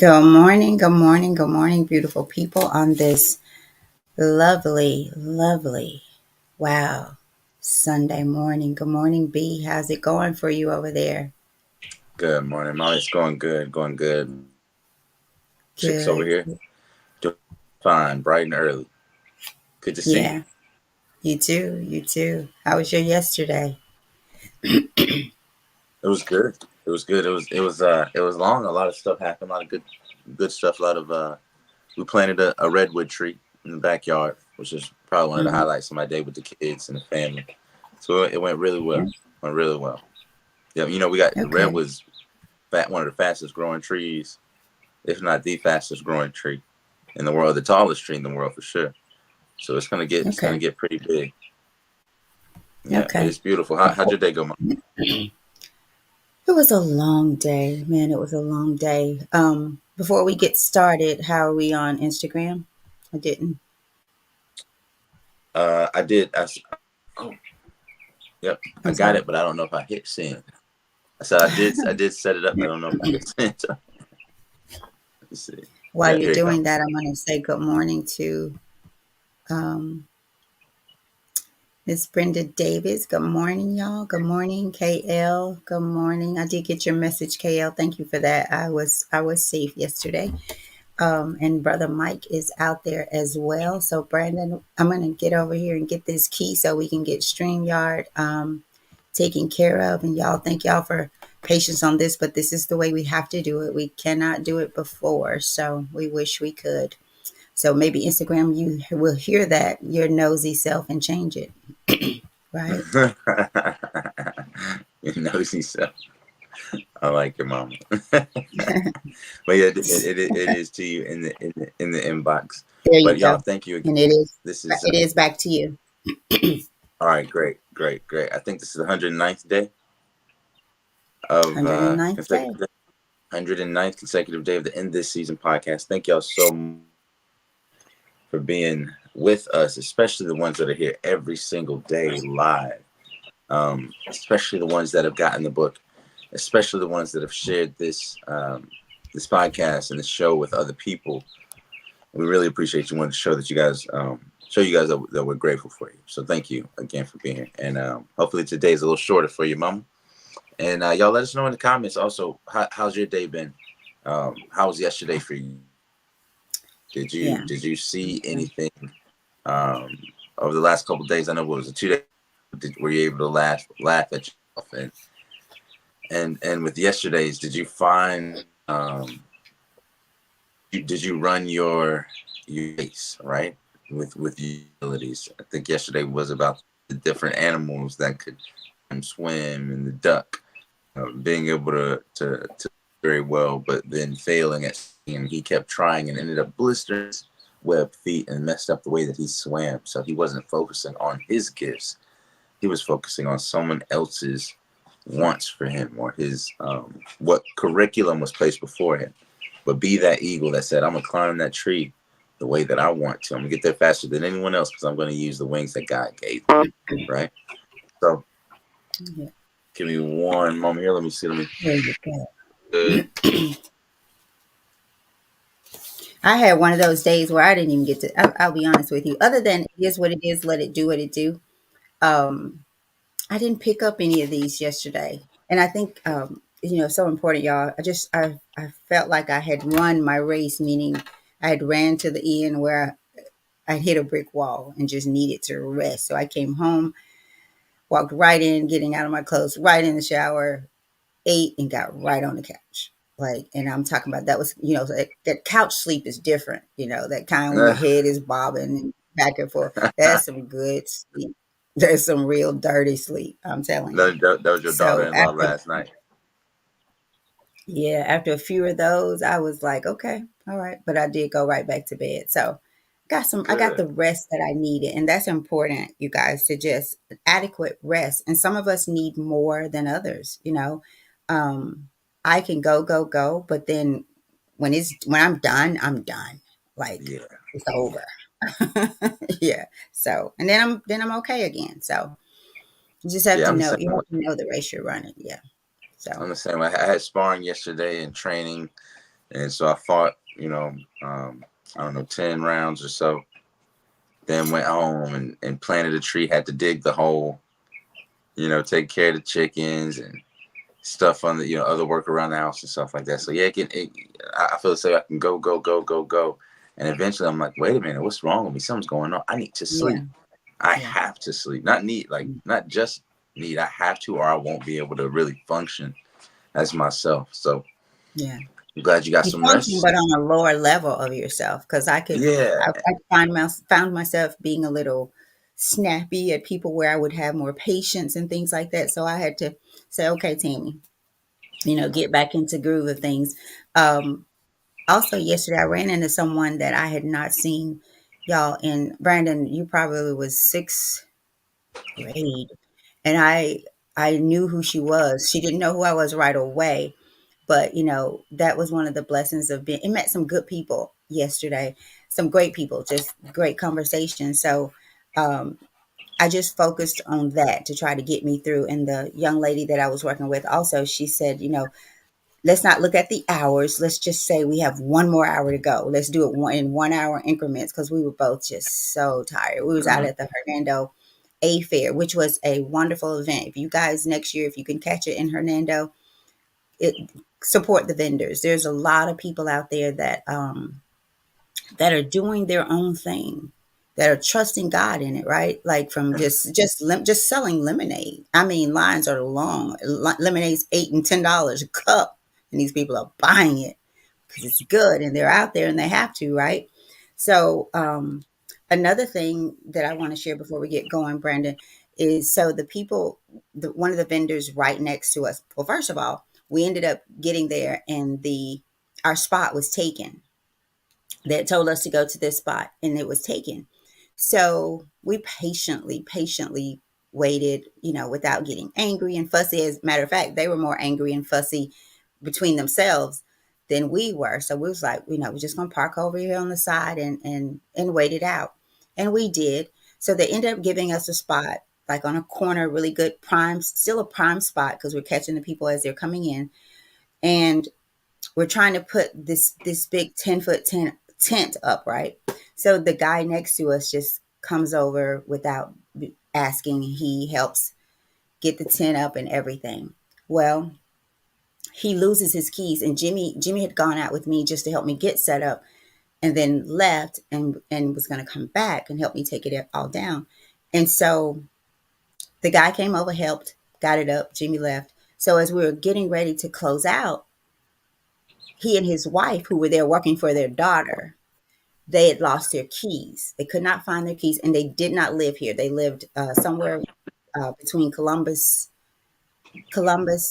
Good morning, good morning, good morning, beautiful people on this lovely, lovely, wow, Sunday morning. Good morning, B. How's it going for you over there? Good morning, Molly. It's going good, going good. Chicks over Good. here doing fine, bright and early. Good to see you. Yeah, you too, you too. How was your yesterday? It was good. It was good. It was long. A lot of stuff happened. A lot of good stuff. A lot of we planted a redwood tree in the backyard, which is probably one of the Mhm. highlights of my day with the kids and the family. So it went really well. Went really well. Yeah, we got the Okay, redwoods, one of the fastest growing trees, if not the fastest growing tree in the world, the tallest tree in the world for sure. So it's okay, gonna get pretty big. Yeah, okay. it's beautiful. How'd your day go, Mom? It was a long day, man. It was a long day. Before we get started, how are we on Instagram? I didn't. I did. Oh, yep, I I'm got sorry. it, but I don't know if I hit send. I said I did. I did set it up. I don't know if I hit send. Let's see. While Yeah, you're here it doing comes. that, I'm going to say good morning to um, Miss Brenda Davis. Good morning, y'all. Good morning, KL. Good morning. I did get your message, KL. Thank you for that. I was safe yesterday. And brother Mike is out there as well. So Brandon, I'm going to get over here and get this key so we can get StreamYard taken care of. And y'all, thank y'all for patience on this, but this is the way we have to do it. We cannot do it before, so we wish we could. So maybe Instagram, you will hear that your nosy self and change it, right? You nosy stuff. I like your mama. But yeah, it is to you in the inbox. There you But y'all, go. thank you again. And it is This is it is back to you. all right. Great, great, great. I think this is the 109th day of 109th day. consecutive 109th consecutive day of the End This Season podcast. Thank y'all so much for being with us, especially the ones that are here every single day live, especially the ones that have gotten the book, especially the ones that have shared this podcast and the show with other people. We really appreciate you. Want to show that you guys show you guys that we're grateful for you. So thank you again for being here. And hopefully today is a little shorter for you, Mama. And y'all let us know in the comments also how's your day been? How was yesterday for you? Yeah. Did you see anything um, over the last couple of days? I know what was it 2 days? Were you able to laugh at yourself? And with yesterday's, did you find did you run your race right with utilities? I think yesterday was about the different animals that could swim and the duck being able to very well, but then failing at and he kept trying and ended up blistering his webbed feet and messed up the way that he swam. So he wasn't focusing on his gifts. He was focusing on someone else's wants for him or his what curriculum was placed before him. But be that eagle that said, I'm gonna climb that tree the way that I want to. I'm gonna get there faster than anyone else because I'm gonna use the wings that God gave me. Right. So Yeah. give me one moment here. Let me see. Let me There you go. good. I had one of those days where I didn't even get to. I'll be honest with you. Other than it is what it is, let it do what it do. Um, I didn't pick up any of these yesterday, and I think so important, y'all. I felt like I had run my race, meaning I had ran to the end where I hit a brick wall and just needed to rest. So I came home, walked right in, getting out of my clothes, right in the shower, ate, and got right on the couch. Like, and I'm talking about that was, that couch sleep is different, that kind when your head is bobbing and back and forth. That's some good sleep. There's some real dirty sleep, I'm telling you. That was your So daughter-in-law last night. yeah, after a few of those, I was like, okay, all right. But I did go right back to bed. So I got Good. the rest that I needed. And that's important, you guys, to just adequate rest. And some of us need more than others. Um, I can go, go, go, but then when I'm done, I'm done. Like Yeah. it's over. Yeah. So and then I'm okay again. So you just have Yeah. to I'm the know same you way. have to know the race you're running. Yeah. So I'm the same way. I had sparring yesterday and training And so I fought, I don't know, 10 rounds or so. Then went home and planted a tree. Had to dig the hole, take care of the chickens and stuff on the other work around the house and stuff like that. So yeah, I feel so I can go go go go go, and eventually I'm like, wait a minute, what's wrong with me? Something's going on. I need to Yeah. sleep. I Yeah. have to sleep. Not need, like, Mm. not just need. I have to, or I won't be able to really function as myself. So Yeah. I'm glad you got You some function, rest. but on a lower level of yourself. Because Yeah. I found myself being a little snappy at people where I would have more patience and things like that. So I had to say, okay, Tammy, get back into groove of things. Um, Also, yesterday I ran into someone that I had not seen, y'all. And Brandon, you probably was sixth grade, and I knew who she was. She didn't know who I was right away, but that was one of the blessings of being. I met some good people yesterday, some great people, just great conversation. So um, I just focused on that to try to get me through. And the young lady that I was working with also, she said, let's not look at the hours. Let's just say we have one more hour to go. Let's do it in 1 hour increments because we were both just so tired. We was out Mhm. at the Hernando A Fair, which was a wonderful event. If you guys next year, if you can catch it in Hernando, it support the vendors. There's a lot of people out there that are doing their own thing, that are trusting God in it, right? Like from just selling lemonade. I mean, lines are long. Lemonade's $8 and $10 a cup, and these people are buying it because it's good, and they're out there and they have to, right? So, another thing that I want to share before we get going, Brandon, is so the people, one of the vendors right next to us. Well, first of all, we ended up getting there, and the our spot was taken. They had told us to go to this spot and it was taken. So we patiently waited, without getting angry and fussy. As a matter of fact, they were more angry and fussy between themselves than we were. So we was like, we're just gonna park over here on the side and wait it out. And we did. So they ended up giving us a spot like on a corner, really good prime, still a prime spot because we're catching the people as they're coming in. And we're trying to put this big 10-foot tent up, right? So the guy next to us just comes over without asking. He helps get the tent up and everything. Well, he loses his keys, and Jimmy had gone out with me just to help me get set up, and then left and was going to come back and help me take it all down. And so the guy came over, helped, got it up. Jimmy left. So as we were getting ready to close out, he and his wife, who were there working for their daughter, they had lost their keys. They could not find their keys, and they did not live here. They lived somewhere between Columbus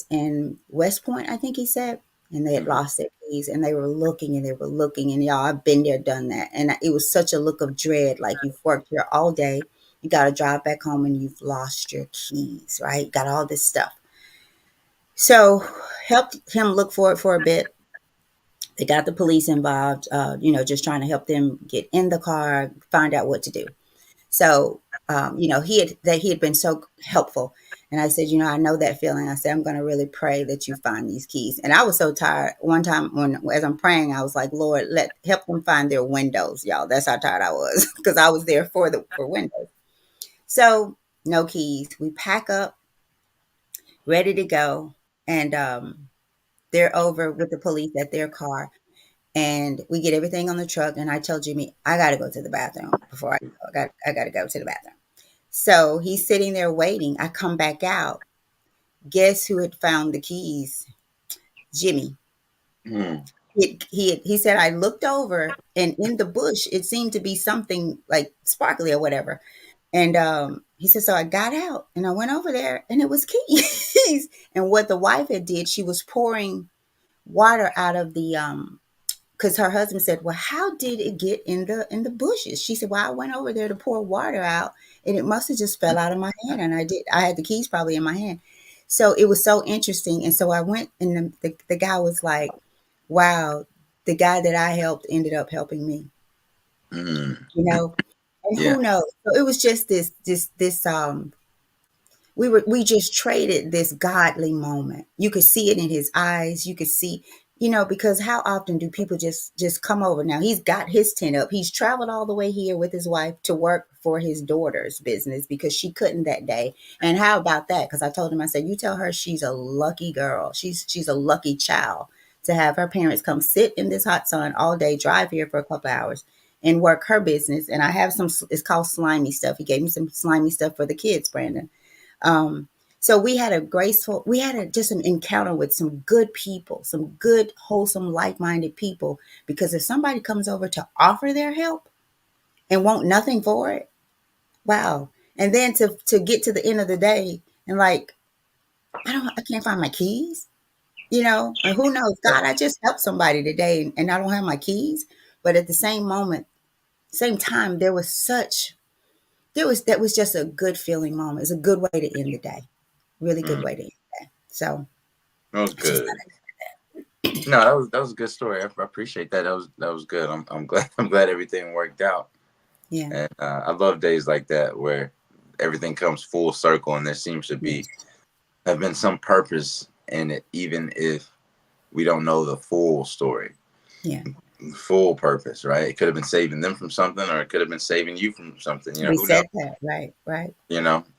and West Point, I think he said. And they had Mhm. lost their keys, and they were looking and they were looking. And y'all, I've been there, done that, and it was such a look of dread. Like you've worked here all day, you got to drive back home, and you've lost your keys, right? Got all this stuff. So helped him look for it for a bit. They got the police involved, just trying to help them get in the car, find out what to do. So, he had been so helpful. And I said, I know that feeling. I said, I'm going to really pray that you find these keys. And I was so tired. One time as I'm praying, I was like, Lord, help them find their windows, y'all. That's how tired I was because I was there for windows. So no keys. We pack up, ready to go. And, they're over with the police at their car, and we get everything on the truck. And I tell Jimmy, I got to go to the bathroom before I go. I got to go to the bathroom. So he's sitting there waiting. I come back out. Guess who had found the keys? Jimmy. Mhm. He said, I looked over, and in the bush it seemed to be something like sparkly or whatever. And he said, so I got out and I went over there, and it was keys. And what the wife had did, she was pouring water out of the because her husband said, well, how did it get in the bushes? She said, well, I went over there to pour water out, and it must have just fell out of my hand. And I had the keys probably in my hand. So it was so interesting. And so I went, and the guy was like, wow, the guy that I helped ended up helping me, Mhm. you know? And Yeah. who knows? So it was just this we just traded this godly moment. You could see it in his eyes. You could see because how often do people just come over? Now he's got his tent up. He's traveled all the way here with his wife to work for his daughter's business because she couldn't that day. And how about that? Because I told him, I said, you tell her she's a lucky girl. She's a lucky child to have her parents come sit in this hot sun all day, drive here for a couple hours, and work her business. And I have some. It's called slimy stuff. He gave me some slimy stuff for the kids, Brandon. Um, so we had just an encounter with some good people, some good, wholesome, like-minded people. Because if somebody comes over to offer their help and want nothing for it, wow. And then to get to the end of the day and like, I can't find my keys, and who knows? God, I just helped somebody today and I don't have my keys. But at the same moment, same time, that was just a good feeling moment. It's a good way to end the day. Really good Mm, way to end the day. So that was I just good. No, that was a good story. I appreciate that. That was good. I'm glad I'm glad everything worked out. yeah, And I love days like that where everything comes full circle and there seems to be yes, have been some purpose in it, even if we don't know the full story, yeah. full purpose, right? It could have been saving them from something, or it could have been saving you from something. We Who knows? said that, right, right,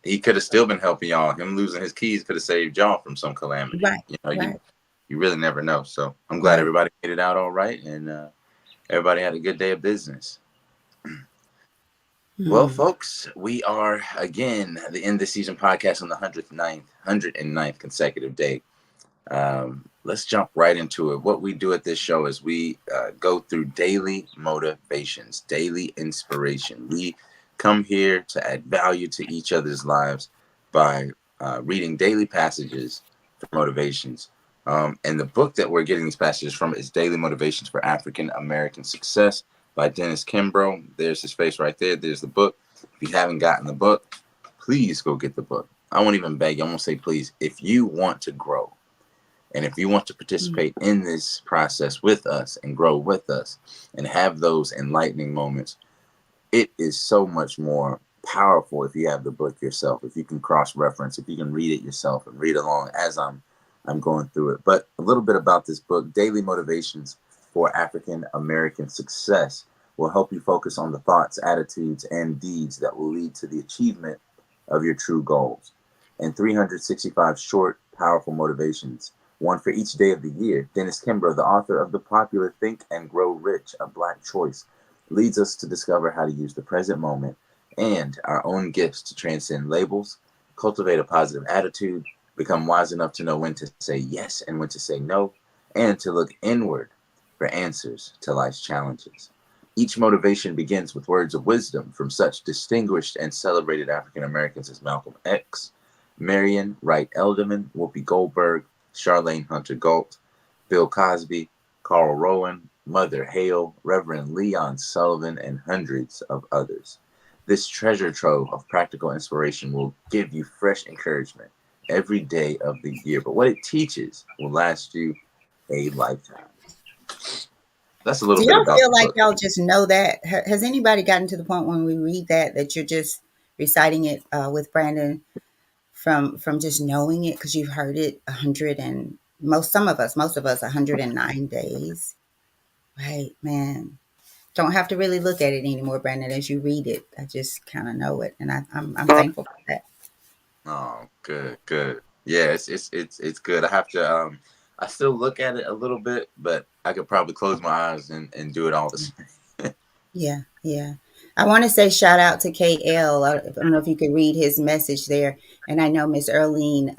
He could have still been helping y'all. Him losing his keys could have saved y'all from some calamity. right, right, You really never know. So I'm glad right. everybody made it out all right, and everybody had a good day of business. Well, Mm, folks, we are again the end of the season podcast on the 109th consecutive day. Let's jump right into it. What we do at this show is we go through daily motivations, daily inspiration. We come here to add value to each other's lives by reading daily passages for motivations. And the book that we're getting these passages from is Daily Motivations for African American Success by Dennis Kimbro. There's his face right there. There's the book. If you haven't gotten the book, please go get the book. I won't even beg you. I won't say please. If you want to grow, and if you want to mm, participate in this process with us and grow with us and have those enlightening moments, it is so much more powerful if you have the book yourself, if you can cross reference, if you can read it yourself and read along as I'm going through it. But a little bit about this book, Daily Motivations for African American Success, will help you focus on the thoughts, attitudes, and deeds that will lead to the achievement of your true goals. And 365 short, powerful motivations, one for each day of the year. Dennis Kimbro, the author of the popular Think and Grow Rich, A Black Choice, leads us to discover how to use the present moment and our own gifts to transcend labels, cultivate a positive attitude, become wise enough to know when to say yes and when to say no, and to look inward for answers to life's challenges. Each motivation begins with words of wisdom from such distinguished and celebrated African Americans as Malcolm X, Marion Wright Elderman, Whoopi Goldberg, Charlene Hunter Galt, Bill Cosby, Carl Rowan, Mother Hale, Reverend Leon Sullivan, and hundreds of others. This treasure trove of practical inspiration will give you fresh encouragement every day of the year, but what it teaches will last you a lifetime. That's a little Do bit y'all about feel the like book. y'all just know that? Has anybody gotten to the point when we read that you're just reciting it with Brandon from just knowing it because you've heard it 100 and most of us 109 days, right? Man, don't have to really look at it anymore, Brandon. As you read it, I just kind of know it, and I'm thankful for that. Oh, good, good. Yeah, it's good. I have to I still look at it a little bit, but I could probably close my eyes and do it all the same. Yeah, yeah. I want to say shout out to KL. I don't know if you could read his message there, and I know Miss Earlene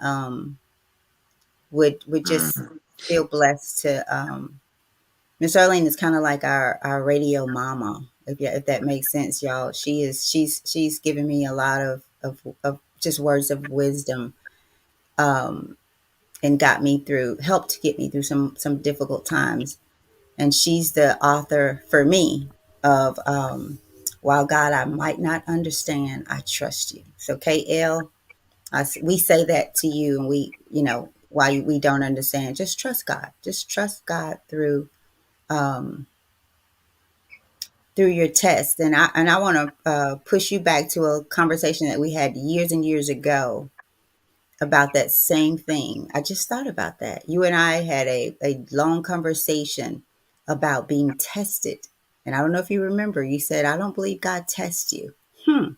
would just Mm. feel blessed to. Miss Earlene is kind of like our radio mama, if that makes sense, y'all. She's given me a lot of just words of wisdom, um, and helped to get me through some difficult times. And she's the author for me of "While God I Might Not Understand, I Trust You." So KL, we say that to you, and while we don't understand, just trust God. Just trust God um, through your test. And I want to push you back to a conversation that we had years and years ago. about that same thing. I just thought about that. You and I had a long conversation about being tested. And I don't know if you remember, you said, I don't believe God tests you. Hmm.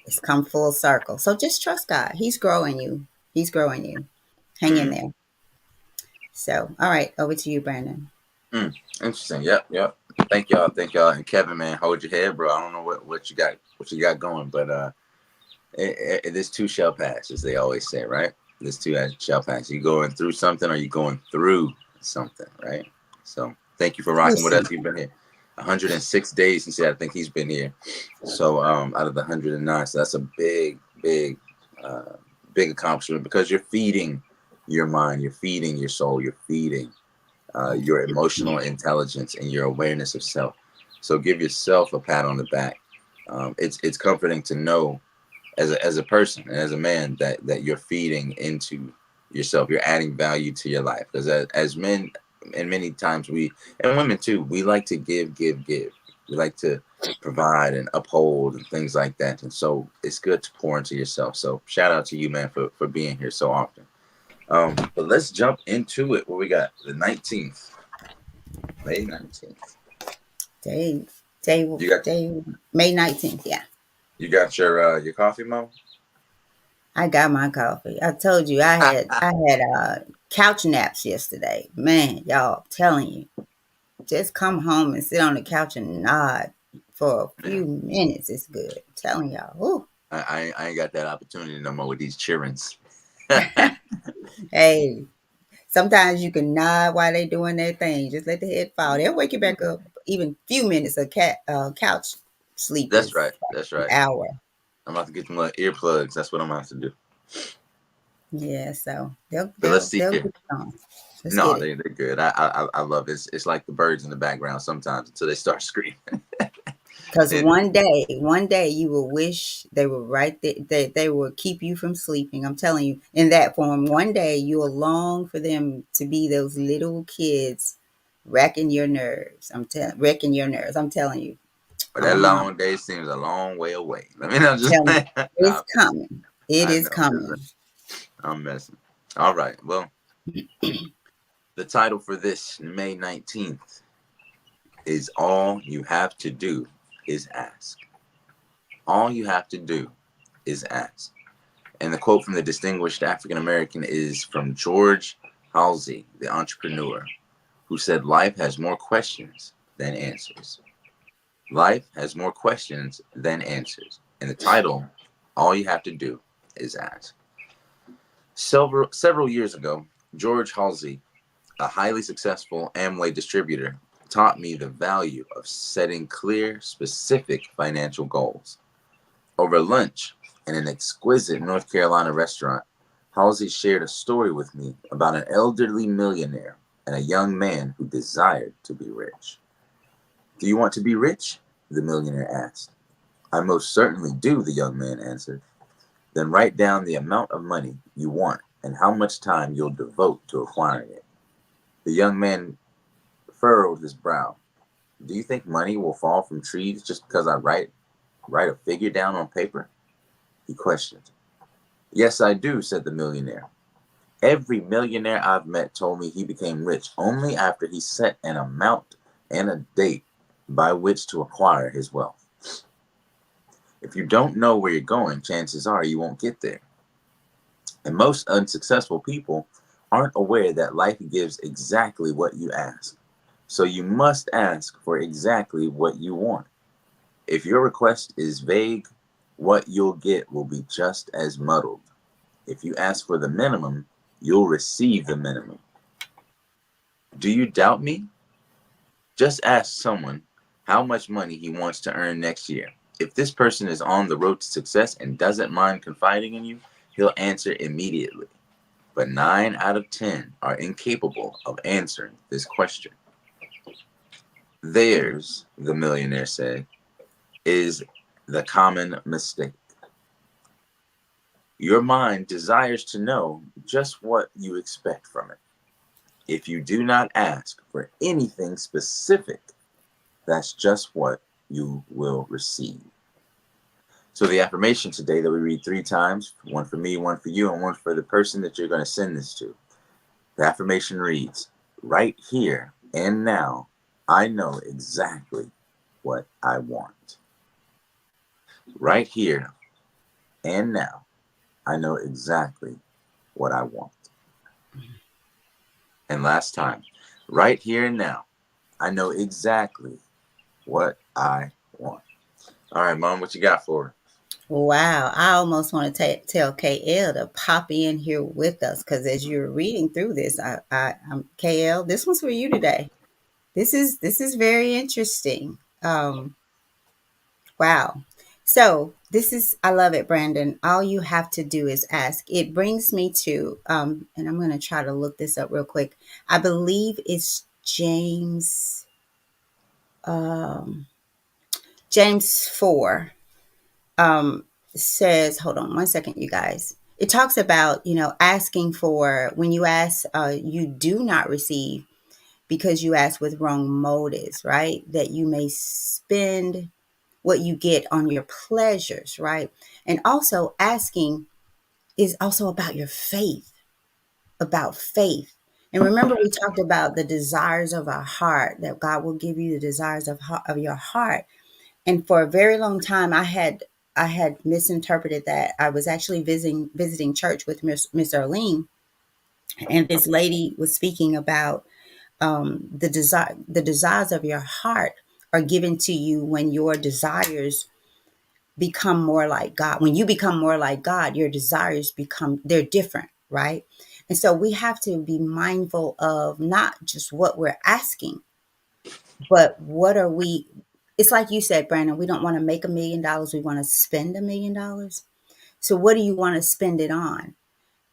It's come full circle. So just trust God. He's growing you. He's growing you. Hang in Mm, there. So, all right, over to you, Brandon. mm. Interesting. Yep, yep. Thank y'all. And Kevin, man, hold your head, bro. I don't know what you got going, but this too shall pass, as they always say, right? This too shall pass. You going through something, or you going through something, right? So thank you for rocking with us. You've been here 106 days since I think he's been here. So out of the 109, so that's a uh, big accomplishment because you're feeding your mind, you're feeding your soul, you're feeding your emotional intelligence and your awareness of self. So give yourself a pat on the back. It's comforting to know as a person and as a man that you're feeding into yourself. You're adding value to your life because as men, and many times we, and women too, we like to give. We like to provide and uphold and things like that. And so it's good to pour into yourself. So shout out to you, man, for being here so often. But let's jump into it. What we got? The 19th, May 19th. Day, day, You got day, May 19th. Yeah. you got your coffee, Mo? I got my coffee. I told you I had couch naps yesterday. Man, y'all, telling you, just come home and sit on the couch and nod for a Yeah. few minutes. It's good. I'm telling y'all. Ooh. I ain't got that opportunity no more with these childrens. Hey, sometimes you can nod while they doing their thing. Just let the head fall. They'll wake you back up. Even few minutes of couch sleep That's is right. That's an right. hour. I'm about to get some little earplugs. That's what I'm about to do. Yeah, so they'll But let's they'll see they'll here. get it on. Let's No, get it. they're good. I love it. It's like the birds in the background sometimes until they start screaming. Because And one day you will wish they were right there, that they will keep you from sleeping. I'm telling you, in that form, one day you will long for them to be those little kids wrecking your nerves. Wrecking your nerves. I'm telling you. but I'm that a mom. long day seems a long way away. I mean, I'm just Telling you, it's nah, coming. It I is know. I'm just coming. I'm messing. All right. Well, the title for this May 19th is All You Have to Do is Ask. All you have to do is ask. And the quote from the distinguished African American is from George Halsey, the entrepreneur, who said, Life has more questions than answers. Life has more questions than answers. And the title, All You Have to Do is Ask. Several years ago, George Halsey, a highly successful Amway distributor, taught me the value of setting clear, specific financial goals. Over lunch in an exquisite North Carolina restaurant, Halsey shared a story with me about an elderly millionaire and a young man who desired to be rich. Do you want to be rich? The millionaire asked. I most certainly do, the young man answered. Then write down the amount of money you want and how much time you'll devote to acquiring it. The young man furrowed his brow. Do you think money will fall from trees just because I write a figure down on paper? He questioned. Yes, I do, said the millionaire. Every millionaire I've met told me he became rich only after he set an amount and a date by which to acquire his wealth. If you don't know where you're going, chances are you won't get there. And most unsuccessful people aren't aware that life gives exactly what you ask. So you must ask for exactly what you want. If your request is vague, what you'll get will be just as muddled. If you ask for the minimum, you'll receive the minimum. Do you doubt me? Just ask someone how much money he wants to earn next year. If this person is on the road to success and doesn't mind confiding in you, he'll answer immediately. But 9 out of 10 are incapable of answering this question. Theirs, the millionaire said, is the common mistake. Your mind desires to know just what you expect from it. If you do not ask for anything specific, that's just what you will receive. So the affirmation today that we read 3 times, one for me, one for you, and one for the person that you're going to send this to. The affirmation reads, right here and now, I know exactly what I want. Right here and now, I know exactly what I want. And last time, right here and now, I know exactly what I want. All right, Mom, what you got for her? Wow, I almost want to tell KL to pop in here with us because as you're reading through this, I'm KL. This one's for you today. This is very interesting. Wow. So this is I love it, Brandon. All you have to do is ask. It brings me to and I'm going to try to look this up real quick. I believe it's um, James 4 says, hold on one second, you guys. It talks about, asking for, when you ask, you do not receive because you ask with wrong motives, right? That you may spend what you get on your pleasures, right? And also asking is also about your faith, about faith. And remember, we talked about the desires of our heart, that God will give you the desires of your heart. And for a very long time, I had misinterpreted that. I was actually visiting church with Miss Erlene, and this lady was speaking about the desires of your heart are given to you when your desires become more like God. When you become more like God, your desires they're different, right? And so we have to be mindful of not just what we're asking, but what are we. It's like you said, Brandon, we don't want to make $1 million, we want to spend $1 million. So what do you want to spend it on?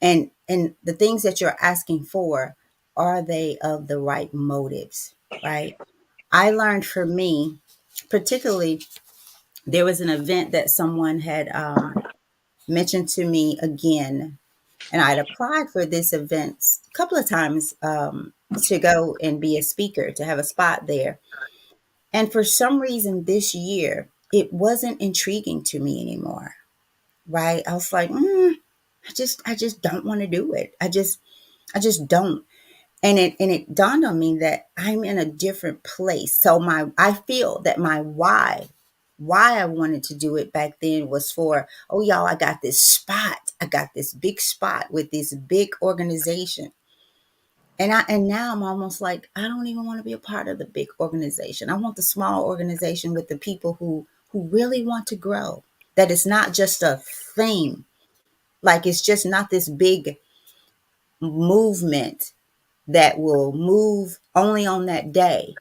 And the things that you're asking for, are they of the right motives, right? I learned for me, particularly, there was an event that someone had mentioned to me again, and I'd applied for this event a couple of times, to go and be a speaker, to have a spot there. And for some reason this year, it wasn't intriguing to me anymore, right? I was like, I just don't want to do it. I just don't. And it dawned on me that I'm in a different place. So I feel that my why I wanted to do it back then was for, oh y'all, I got this spot. I got this big spot with this big organization. And now I'm almost like, I don't even want to be a part of the big organization. I want the small organization with the people who really want to grow. That it's not just a thing. Like it's just not this big movement that will move only on that day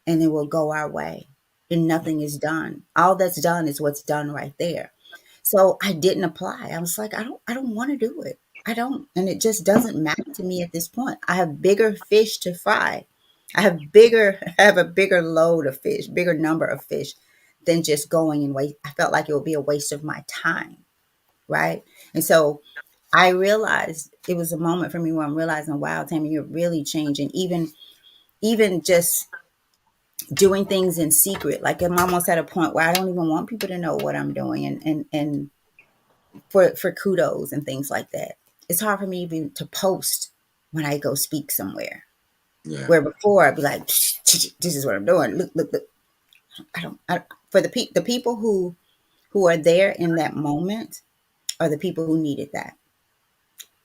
and it will go our way and nothing is done. All that's done is what's done right there. So I didn't apply. I was like, I don't want to do it. I don't. And it just doesn't matter to me at this point. I have bigger fish to fry. I have a bigger load of fish, bigger number of fish than just going and wait. I felt like it would be a waste of my time. Right. And so I realized it was a moment for me where I'm realizing, wow, Tammy, you're really changing. Even just doing things in secret. Like I'm almost at a point where I don't even want people to know what I'm doing, and for kudos and things like that. It's hard for me even to post when I go speak somewhere. Yeah, Where before I'd be like, this is what I'm doing. Look, look, look. For the people who are there in that moment are the people who needed that.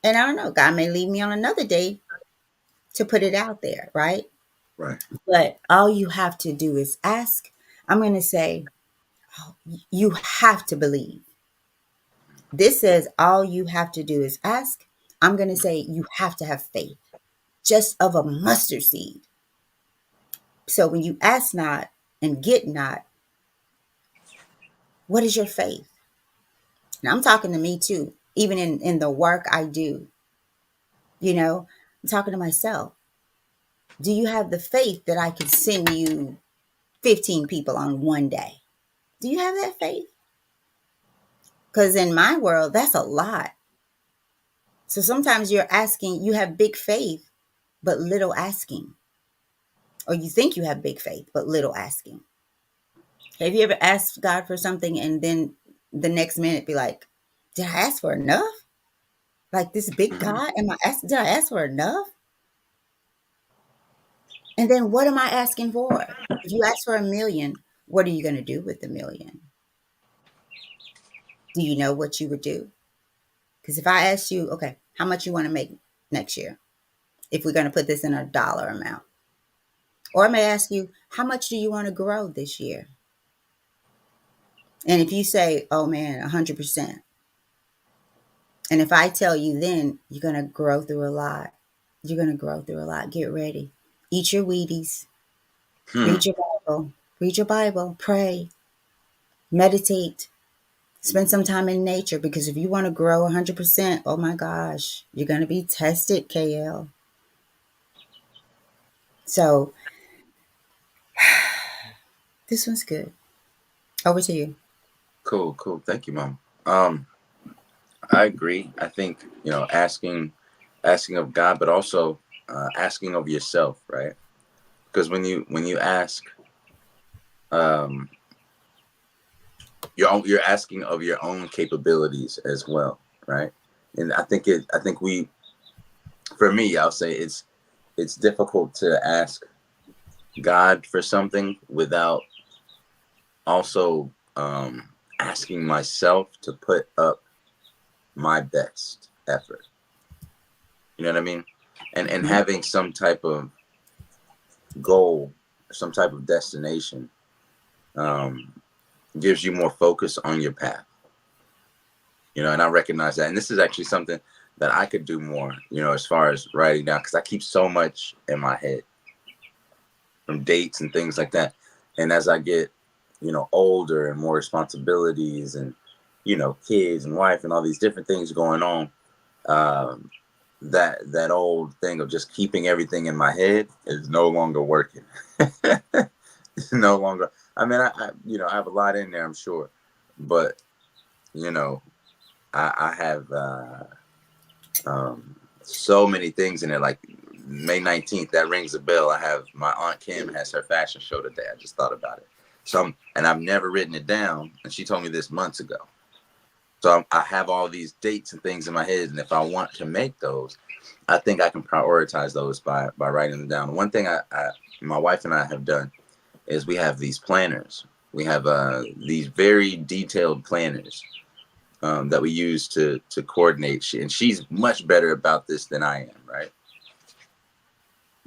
And I don't know, God may lead me on another day to put it out there, right? right, But all you have to do is ask. I'm going to say, you have to believe. This says all you have to do is ask. I'm going to say you have to have faith, just of a mustard seed. So when you ask not and get not, what is your faith? And I'm talking to me too, even in the work I do, I'm talking to myself. Do you have the faith that I could send you 15 people on one day? Do you have that faith? Because in my world, that's a lot. So sometimes you have big faith, but little asking. Or you think you have big faith, but little asking. Have you ever asked God for something and then the next minute be like, did I ask for enough? Like this big Hmm. God, did I ask for enough? And then what am I asking for? If you ask for 1 million, what are you going to do with the million? Do you know what you would do? Because if I ask you, okay, how much you want to make next year, if we're going to put this in a dollar amount, or I may ask you, how much do you want to grow this year? And if you say, oh man, 100%. And if I tell you then, you're going to grow through a lot. You're going to grow through a lot. Get ready. Eat your Wheaties. Hmm. Read your Bible. Read your Bible. Pray. Meditate. Spend some time in nature because if you want to grow 100%, oh my gosh, you're going to be tested, KL. So this one's good. Over to you. Cool, cool. Thank you, Mom. Um, I agree. I think asking of God, but also asking of yourself, right? Because when you ask, um, you're asking of your own capabilities as well, right? And I think we, for me, I'll say it's difficult to ask God for something without also asking myself to put up my best effort. You know what I mean? And Mhm. having some type of goal, some type of destination, um, gives you more focus on your path. You know, and I recognize that. And this is actually something that I could do more. You know, as far as writing down, because I keep so much in my head from dates and things like that. And as I get, older and more responsibilities and kids and wife and all these different things going on, um, that old thing of just keeping everything in my head is no longer working. It's no longer. I mean, I have a lot in there, I'm sure, but you know, I have so many things in it. Like May 19th, that rings a bell. I have my aunt Kim has her fashion show today. I just thought about it. And I've never written it down, and she told me this months ago. So I have all these dates and things in my head, and if I want to make those, I think I can prioritize those by writing them down. One thing my wife and I have done is we have these planners. We have these very detailed planners that we use to coordinate. And she's much better about this than I am, right?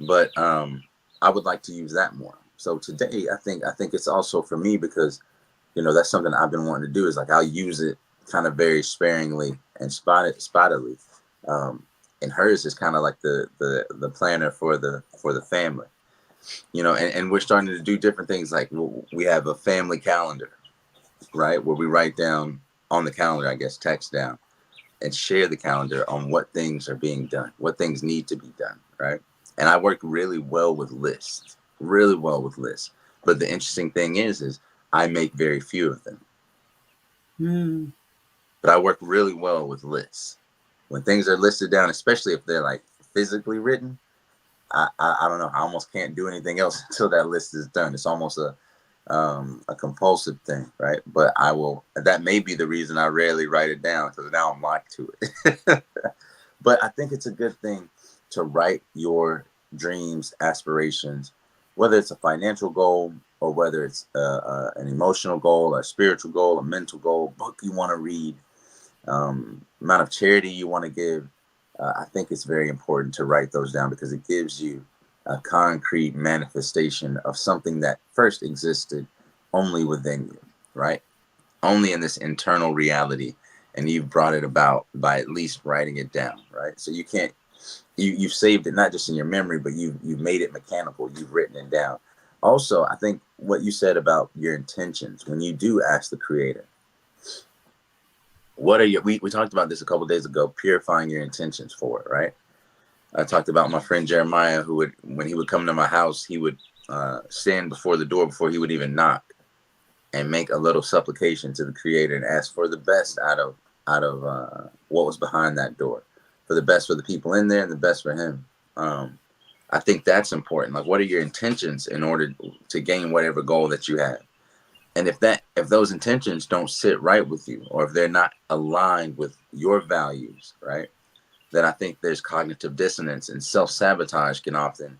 But I would like to use that more. So today, I think it's also for me because that's something I've been wanting to do. Is like I'll use it kind of very sparingly and spottedly. Um, and hers is kind of like the planner for the family. And we're starting to do different things. Like we have a family calendar, right, where we write down on the calendar, I guess, text down and share the calendar on what things are being done, what things need to be done, right? And I work really well with lists, really well with lists. But the interesting thing is I make very few of them. Mm. But I work really well with lists. When things are listed down, especially if they're like physically written, I don't know. I almost can't do anything else until that list is done. It's almost a compulsive thing, right? But I will. That may be the reason I rarely write it down because now I'm locked to it. But I think it's a good thing to write your dreams, aspirations, whether it's a financial goal or whether it's an emotional goal, a spiritual goal, a mental goal, book you want to read, amount of charity you want to give. I think it's very important to write those down because it gives you a concrete manifestation of something that first existed only within you, right? Only in this internal reality. And you've brought it about by at least writing it down, right? So you can't, you've saved it not just in your memory, but you've made it mechanical. You've written it down. Also, I think what you said about your intentions when you do ask the creator, what are your, we talked about this a couple of days ago, purifying your intentions for it, right? I talked about my friend Jeremiah, who would, when he would come to my house, he would stand before the door before he would even knock and make a little supplication to the creator and ask for the best out of what was behind that door, for the best for the people in there and the best for him. I think that's important. Like, what are your intentions in order to gain whatever goal that you have? And if that if those intentions don't sit right with you, or if they're not aligned with your values, right, then I think there's cognitive dissonance, and self-sabotage can often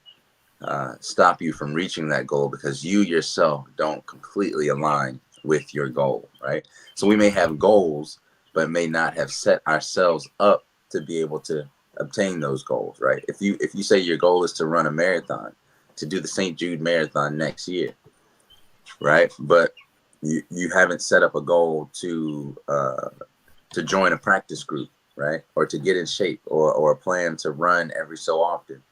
stop you from reaching that goal because you yourself don't completely align with your goal, right? So we may have goals, but may not have set ourselves up to be able to obtain those goals, right? If you say your goal is to run a marathon, to do the St. Jude Marathon next year, right? But you haven't set up a goal to join a practice group, right? Or to get in shape, or a plan to run every so often,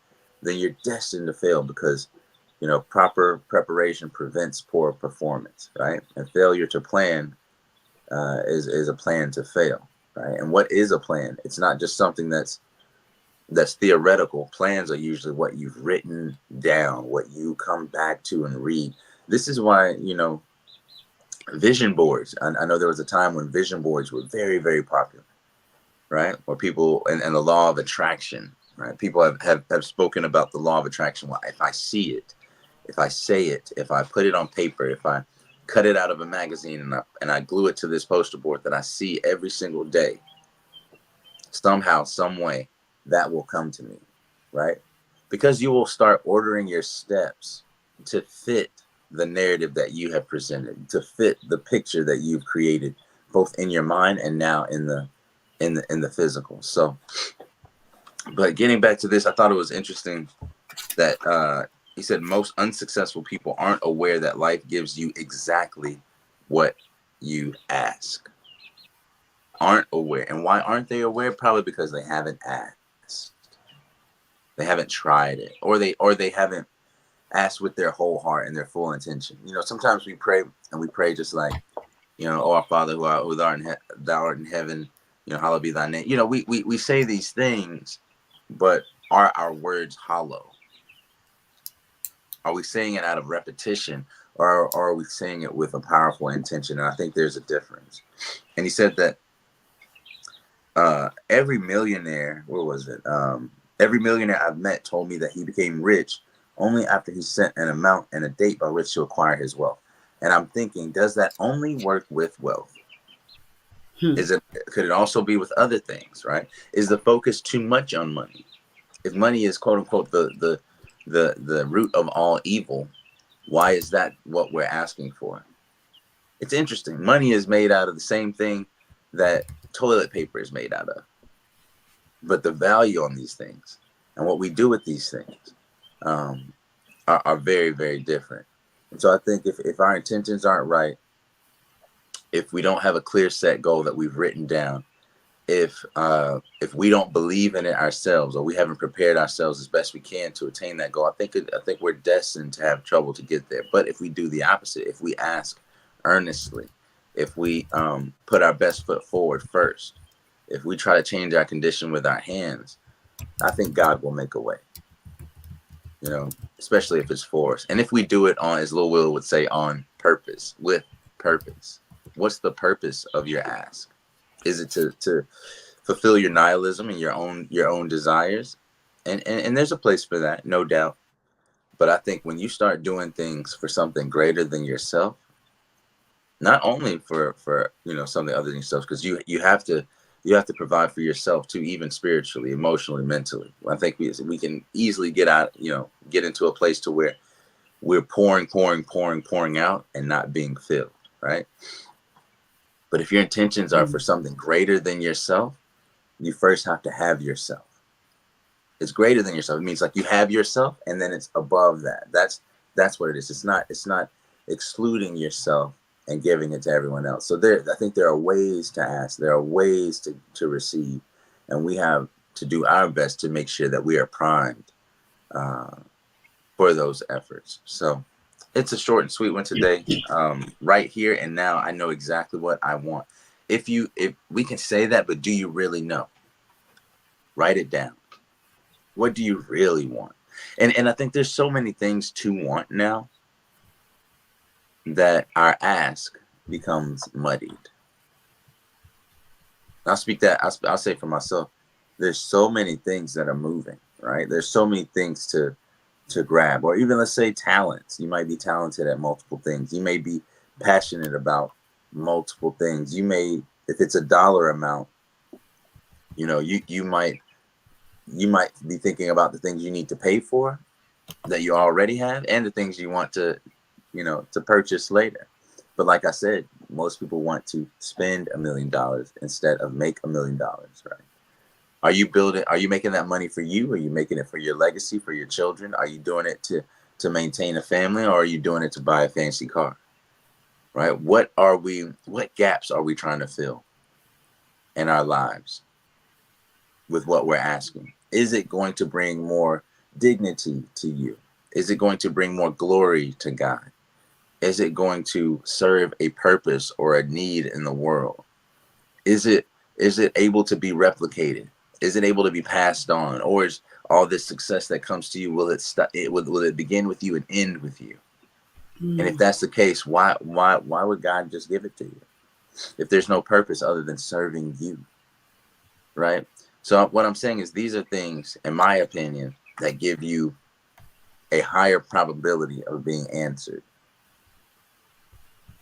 then you're destined to fail because, proper preparation prevents poor performance, right? And failure to plan is a plan to fail, right? And what is a plan? It's not just something that's theoretical. Plans are usually what you've written down, what you come back to and read. This is why, vision boards. I know there was a time when vision boards were very, very popular, right? Or people, and the law of attraction, right? People have spoken about the law of attraction. Well, if I see it, if I say it, if I put it on paper, if I cut it out of a magazine and I glue it to this poster board that I see every single day, somehow, some way, that will come to me, right? Because you will start ordering your steps to fit the narrative that you have presented, to fit the picture that you've created, both in your mind and now in the physical. So, but getting back to this, I thought it was interesting that he said most unsuccessful people aren't aware that life gives you exactly what you ask. Aren't aware. And why aren't they aware? Probably because they haven't asked. They haven't tried it, or they haven't asked with their whole heart and their full intention. Sometimes we pray, and we pray just like, oh, our Father thou art in heaven, hallowed be thy name. We say these things, but are our words hollow? Are we saying it out of repetition, or are we saying it with a powerful intention? And I think there's a difference. And he said that every millionaire, what was it? Every millionaire I've met told me that he became rich only after he set an amount and a date by which to acquire his wealth. And I'm thinking, does that only work with wealth? Could it also be with other things, right? Is the focus too much on money? If money is quote unquote the root of all evil, why is that what we're asking for? It's interesting. Money is made out of the same thing that toilet paper is made out of. But the value on these things and what we do with these things are very, very different. And so I think if our intentions aren't right, if we don't have a clear set goal that we've written down, if we don't believe in it ourselves, or we haven't prepared ourselves as best we can to attain that goal, I think we're destined to have trouble to get there. But if we do the opposite, if we ask earnestly, if we put our best foot forward first, if we try to change our condition with our hands, I think God will make a way. Especially if it's for us, and if we do it on, as Lil Will would say, on purpose, with purpose. What's the purpose of your ask? Is it to fulfill your nihilism and your own desires? And there's a place for that, no doubt. But I think when you start doing things for something greater than yourself, not only for something other than yourself, because you have to provide for yourself too, even spiritually, emotionally, mentally. I think we can easily get into a place to where we're pouring out and not being filled, right? But if your intentions are for something greater than yourself, you first have to have yourself. It's greater than yourself. It means like you have yourself, and then it's above that. That's what it is. It's not excluding yourself and giving it to everyone else. So I think there are ways to ask. There are ways to receive, and we have to do our best to make sure that we are primed for those efforts. So it's a short and sweet one today. Right here and now, I know exactly what I want. If we can say that, but do you really know? Write it down. What do you really want? And I think there's so many things to want now that our ask becomes muddied. I'll say for myself, there's so many things that are moving, right? There's so many things to grab, or even let's say talents. You might be talented at multiple things. You may be passionate about multiple things. You may, if it's a dollar amount, you might be thinking about the things you need to pay for that you already have, and the things you want to purchase later. But like I said, most people want to spend $1 million instead of make $1 million, right? Are you making that money for you? Are you making it for your legacy, for your children? Are you doing it to maintain a family, or are you doing it to buy a fancy car? Right? What gaps are we trying to fill in our lives with what we're asking? Is it going to bring more dignity to you? Is it going to bring more glory to God? Is it going to serve a purpose or a need in the world? Is it able to be replicated? Is it able to be passed on? Or is all this success that comes to you, will it begin with you and end with you? And if Mm. that's the case, why would God just give it to you if there's no purpose other than serving you, right? So what I'm saying is, these are things, in my opinion, that give you a higher probability of being answered.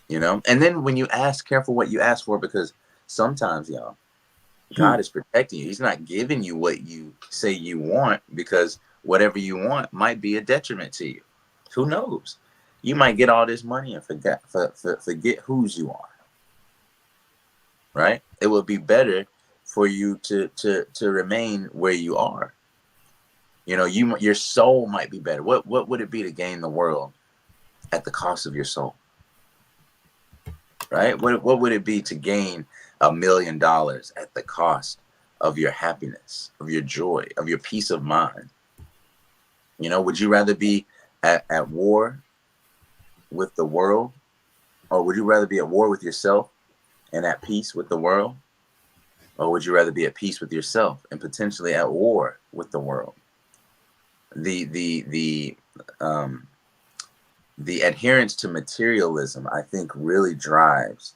And then when you ask, careful what you ask for, because sometimes, y'all, Hmm. God is protecting you. He's not giving you what you say you want, because whatever you want might be a detriment to you. Who knows? You might get all this money and forget whose you are, right? It would be better for you to remain where you are. Your soul might be better. What would it be to gain the world at the cost of your soul, right? What would it be to gain $1 million at the cost of your happiness, of your joy, of your peace of mind? Would you rather be at war with the world, or would you rather be at war with yourself and at peace with the world? Or would you rather be at peace with yourself and potentially at war with the world? The the adherence to materialism, I think, really drives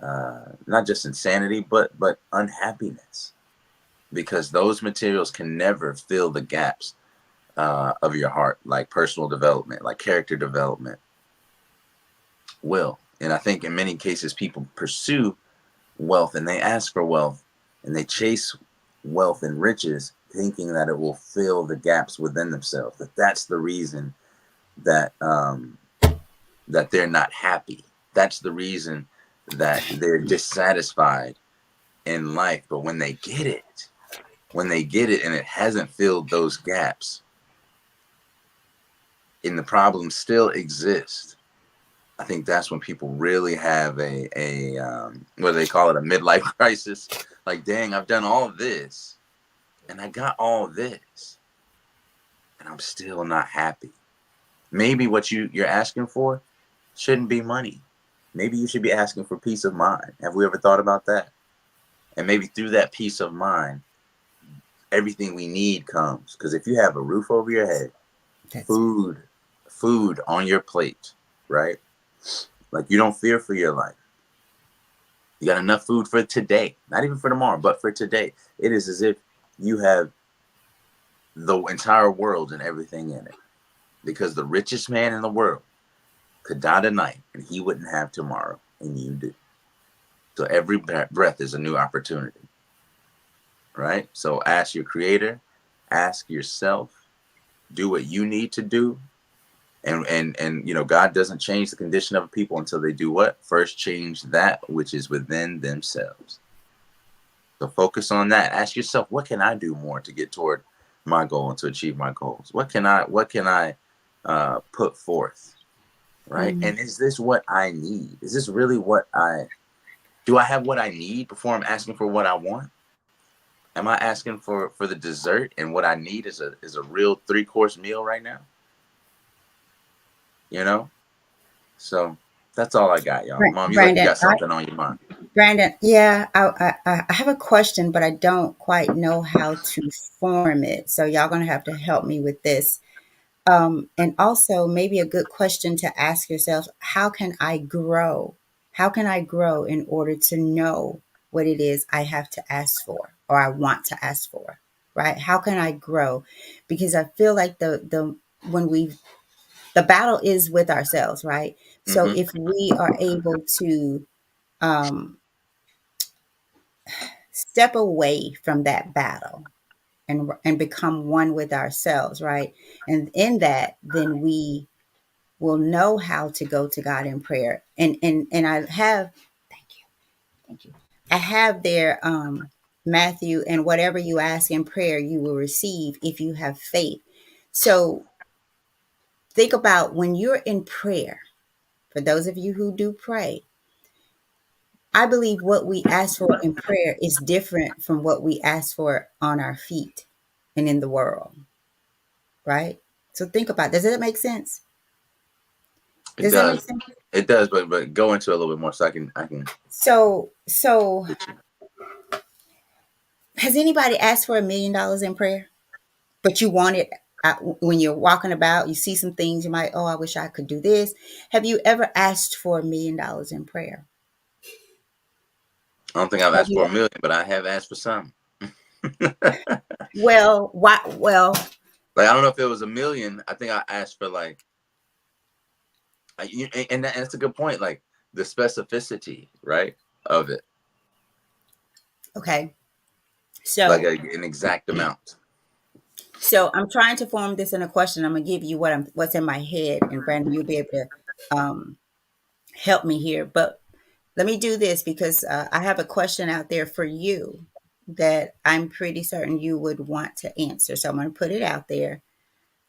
not just insanity, but unhappiness, because those materials can never fill the gaps of your heart, like personal development, like character development will. And I think in many cases, people pursue wealth and they ask for wealth and they chase wealth and riches, thinking that it will fill the gaps within themselves. That's the reason that that they're not happy. That's the reason that they're dissatisfied in life. But when they get it and it hasn't filled those gaps, and the problem still exists, I think that's when people really have a what do they call it, a midlife crisis. Like, dang, I've done all this and I got all this and I'm still not happy. Maybe what you're asking for shouldn't be money. Maybe you should be asking for peace of mind. Have we ever thought about that? And maybe through that peace of mind, everything we need comes. Because if you have a roof over your head, That's food, food on your plate, right? Like, you don't fear for your life. You got enough food for today, not even for tomorrow, but for today. It is as if you have the entire world and everything in it. Because the richest man in the world could die tonight and he wouldn't have tomorrow, and you do. So every breath is a new opportunity, right? So ask your creator, ask yourself, do what you need to do. And God doesn't change the condition of people until they do what? First change that which is within themselves. So focus on that. Ask yourself, what can I do more to get toward my goal and to achieve my goals? What can I put forth? Right? mm. And is this what I need? Is this really what I do? I have what I need before I'm asking for what I want? Am I asking for the dessert, and what I need is a real 3-course meal right now? You know? So that's all I got, y'all. Mom, you like you Brandon, got something on your mind. Brandon, yeah, I have a question, but I don't quite know how to form it. So y'all gonna have to help me with this. And also, maybe a good question to ask yourself: how can I grow? How can I grow in order to know what it is I have to ask for or I want to ask for? Right? How can I grow? Because I feel like the when we the battle is with ourselves, right? So Mm-hmm. if we are able to um, step away from that battle and become one with ourselves, right? And in that, then we will know how to go to God in prayer. And I have, thank you, thank you. I have there Matthew, and whatever you ask in prayer, you will receive if you have faith. So think about when you're in prayer. For those of you who do pray, I believe what we ask for in prayer is different from what we ask for on our feet and in the world, right? So think about, does that make sense? It Does that make does. sense? It does, but go into it a little bit more so I can So get you. has anybody asked for $1 million in prayer? But you want it when you're walking about, you see some things you might, oh, I wish I could do this. Have you ever asked for $1 million in prayer? I don't think I've Have asked for you? a million, but I have asked for some. Like Well, why? Well, I don't know if it was a million. I think I asked for like, and that's a good point. Like the specificity, right, of it, okay. like So, an exact amount. so I'm trying to form this in a question. I'm gonna give you what's in my head, and Brandon, you'll be able to help me here. But let me do this because I have a question out there for you that I'm pretty certain you would want to answer. So I'm going to put it out there,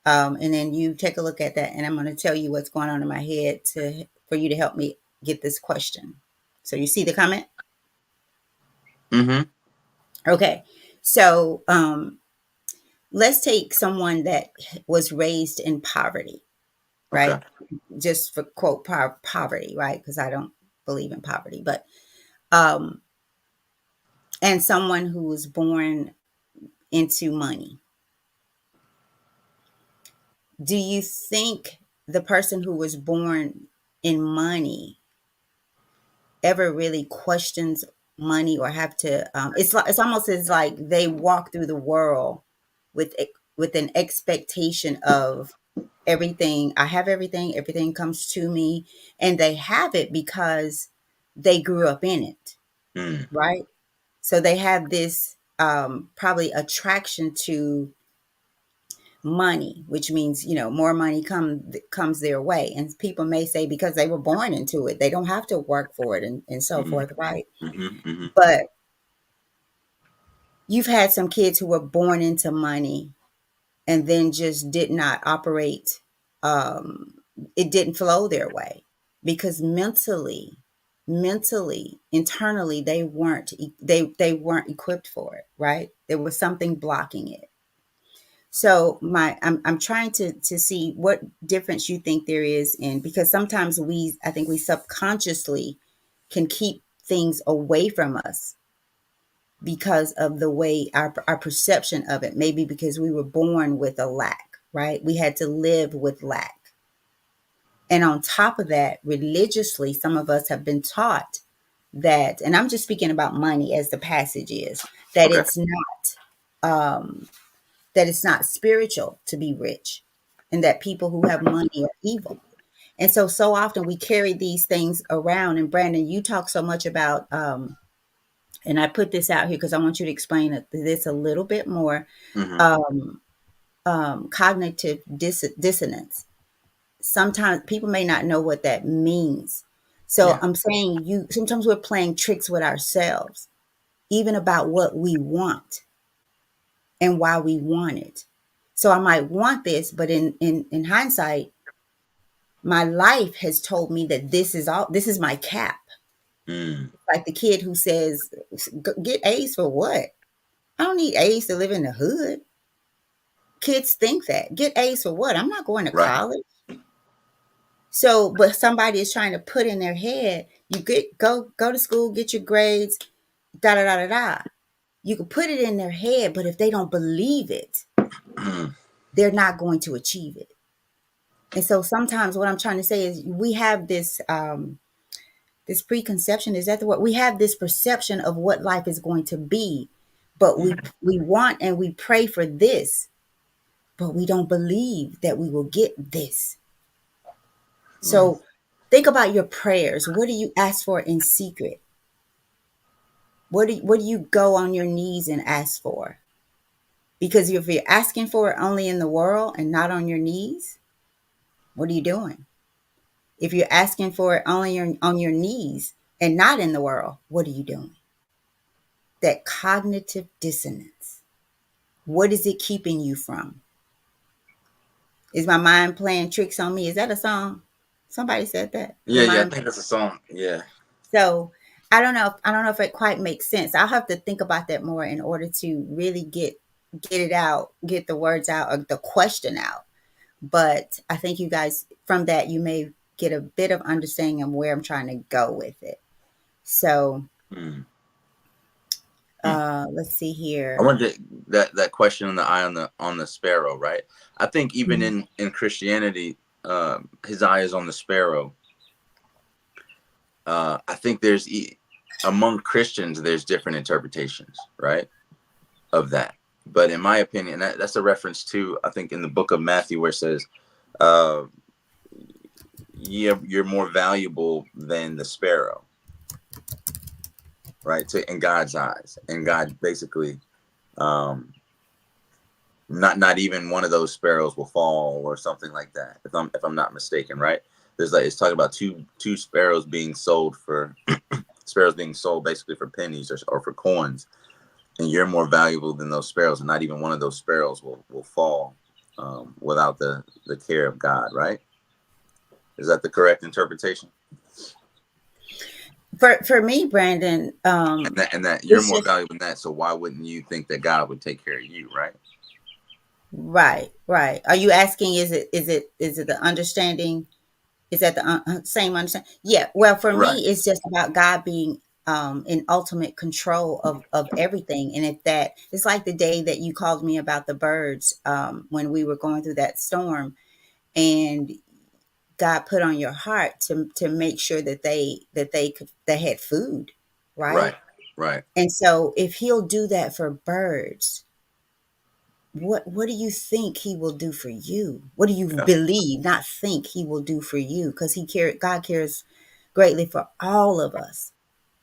and then you take a look at that, and I'm going to tell you what's going on in my head to for you to help me get this question. So you see the comment? Mm-hmm. Okay. So let's take someone that was raised in poverty, Okay. right? Just for quote poverty, right? Because I don't believe in poverty, but um, and someone who was born into money. Do you think the person who was born in money ever really questions money or have to it's like it's almost as like they walk through the world with with an expectation of everything. I have everything, everything comes to me, and they have it because they grew up in it, Mm. right? So they have this probably attraction to money, which means, more money comes their way. And people may say because they were born into it, they don't have to work for it and so Mm-hmm. forth, right? Mm-hmm. Mm-hmm. But you've had some kids who were born into money and then just did not operate, um, it didn't flow their way because mentally, internally, they weren't equipped for it, right? There was something blocking it. So I'm trying to see what difference you think there is in, because sometimes I think we subconsciously can keep things away from us because of the way our perception of it, maybe because we were born with a lack, right? We had to live with lack. And on top of that, religiously, some of us have been taught that, and I'm just speaking about money as the passage is, that Okay. um, it's not spiritual to be rich, and that people who have money are evil. And so often we carry these things around. And Brandon, you talk so much about, and I put this out here because I want you to explain this a little bit more. Mm-hmm. Um, Cognitive dissonance. Sometimes people may not know what that means. So Yeah. I'm saying sometimes we're playing tricks with ourselves, even about what we want and why we want it. So I might want this, but in hindsight, my life has told me that this is my cap. Mm. Like the kid who says, Get A's for what? I don't need A's to live in the hood." Kids think that. Get A's for what? I'm not going to Right. college. So, but somebody is trying to put in their head, you go to school, get your grades, da da da da da. You can put it in their head, but if they don't believe it, Mm. they're not going to achieve it. And so sometimes what I'm trying to say is we have this preconception, is that the word? We have this perception of what life is going to be, but we want and we pray for this, but we don't believe that we will get this. Mm. So Think about your prayers. What do you ask for in secret? What do you go on your knees and ask for? Because if you're asking for it only in the world and not on your knees, what are you doing? If you're asking for it only on your knees and not in the world, what are you doing? That cognitive dissonance. What is it keeping you from? Is my mind playing tricks on me? Is that a song? Somebody said that. Your Yeah, yeah, I mind. think that's a song. Yeah. So I don't know if it quite makes sense. I'll have to think about that more in order to really get it out, get the words out, or the question out. But I think you guys from that you may get a bit of understanding of where I'm trying to go with it. So Hmm. Hmm. let's see I here. wanted that question on the eye on the sparrow, right? I think even Mhm. in Christianity, his eye is on the sparrow. I think among Christians there's different interpretations, right, of that. But in my opinion, that's a reference to, I think, in the book of Matthew, where it says, uh, you're more valuable than the sparrow, right? In God's eyes, and God basically, um, not even one of those sparrows will fall or something like that. If I'm not mistaken, right? There's like, it's talking about two sparrows being sold for sparrows being sold basically for pennies or for coins, and you're more valuable than those sparrows, and not even one of those sparrows will fall without the care of God, right? Is that the correct interpretation? For me, Brandon, And that you're it's more just valuable than that, so why wouldn't you think that God would take care of you, right? right, right. Are you asking? Is it the understanding? Is that the same understanding? Yeah. Well, for Right, me, it's just about God being in ultimate control of everything. And if that, it's like the day that you called me about the birds when we were going through that storm, and God put on your heart to make sure they had food, right, right? right. And so if He'll do that for birds, what do you think He will do for you? What do you Yeah, believe, not think, He will do for you? Because God cares greatly for all of us,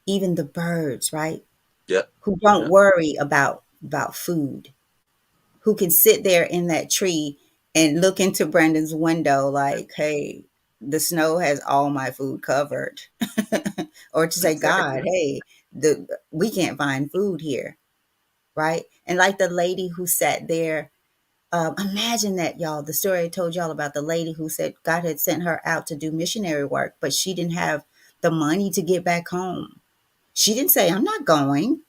even the birds, right? yep, Who don't yep. worry about food, who can sit there in that tree and look into Brandon's window like, hey, the snow has all my food covered. Or to say, God, Exactly. hey, we can't find food here, right? And like the lady who sat there, imagine that, y'all. The story I told y'all about the lady who said God had sent her out to do missionary work, but she didn't have the money to get back home. She didn't say, I'm not going.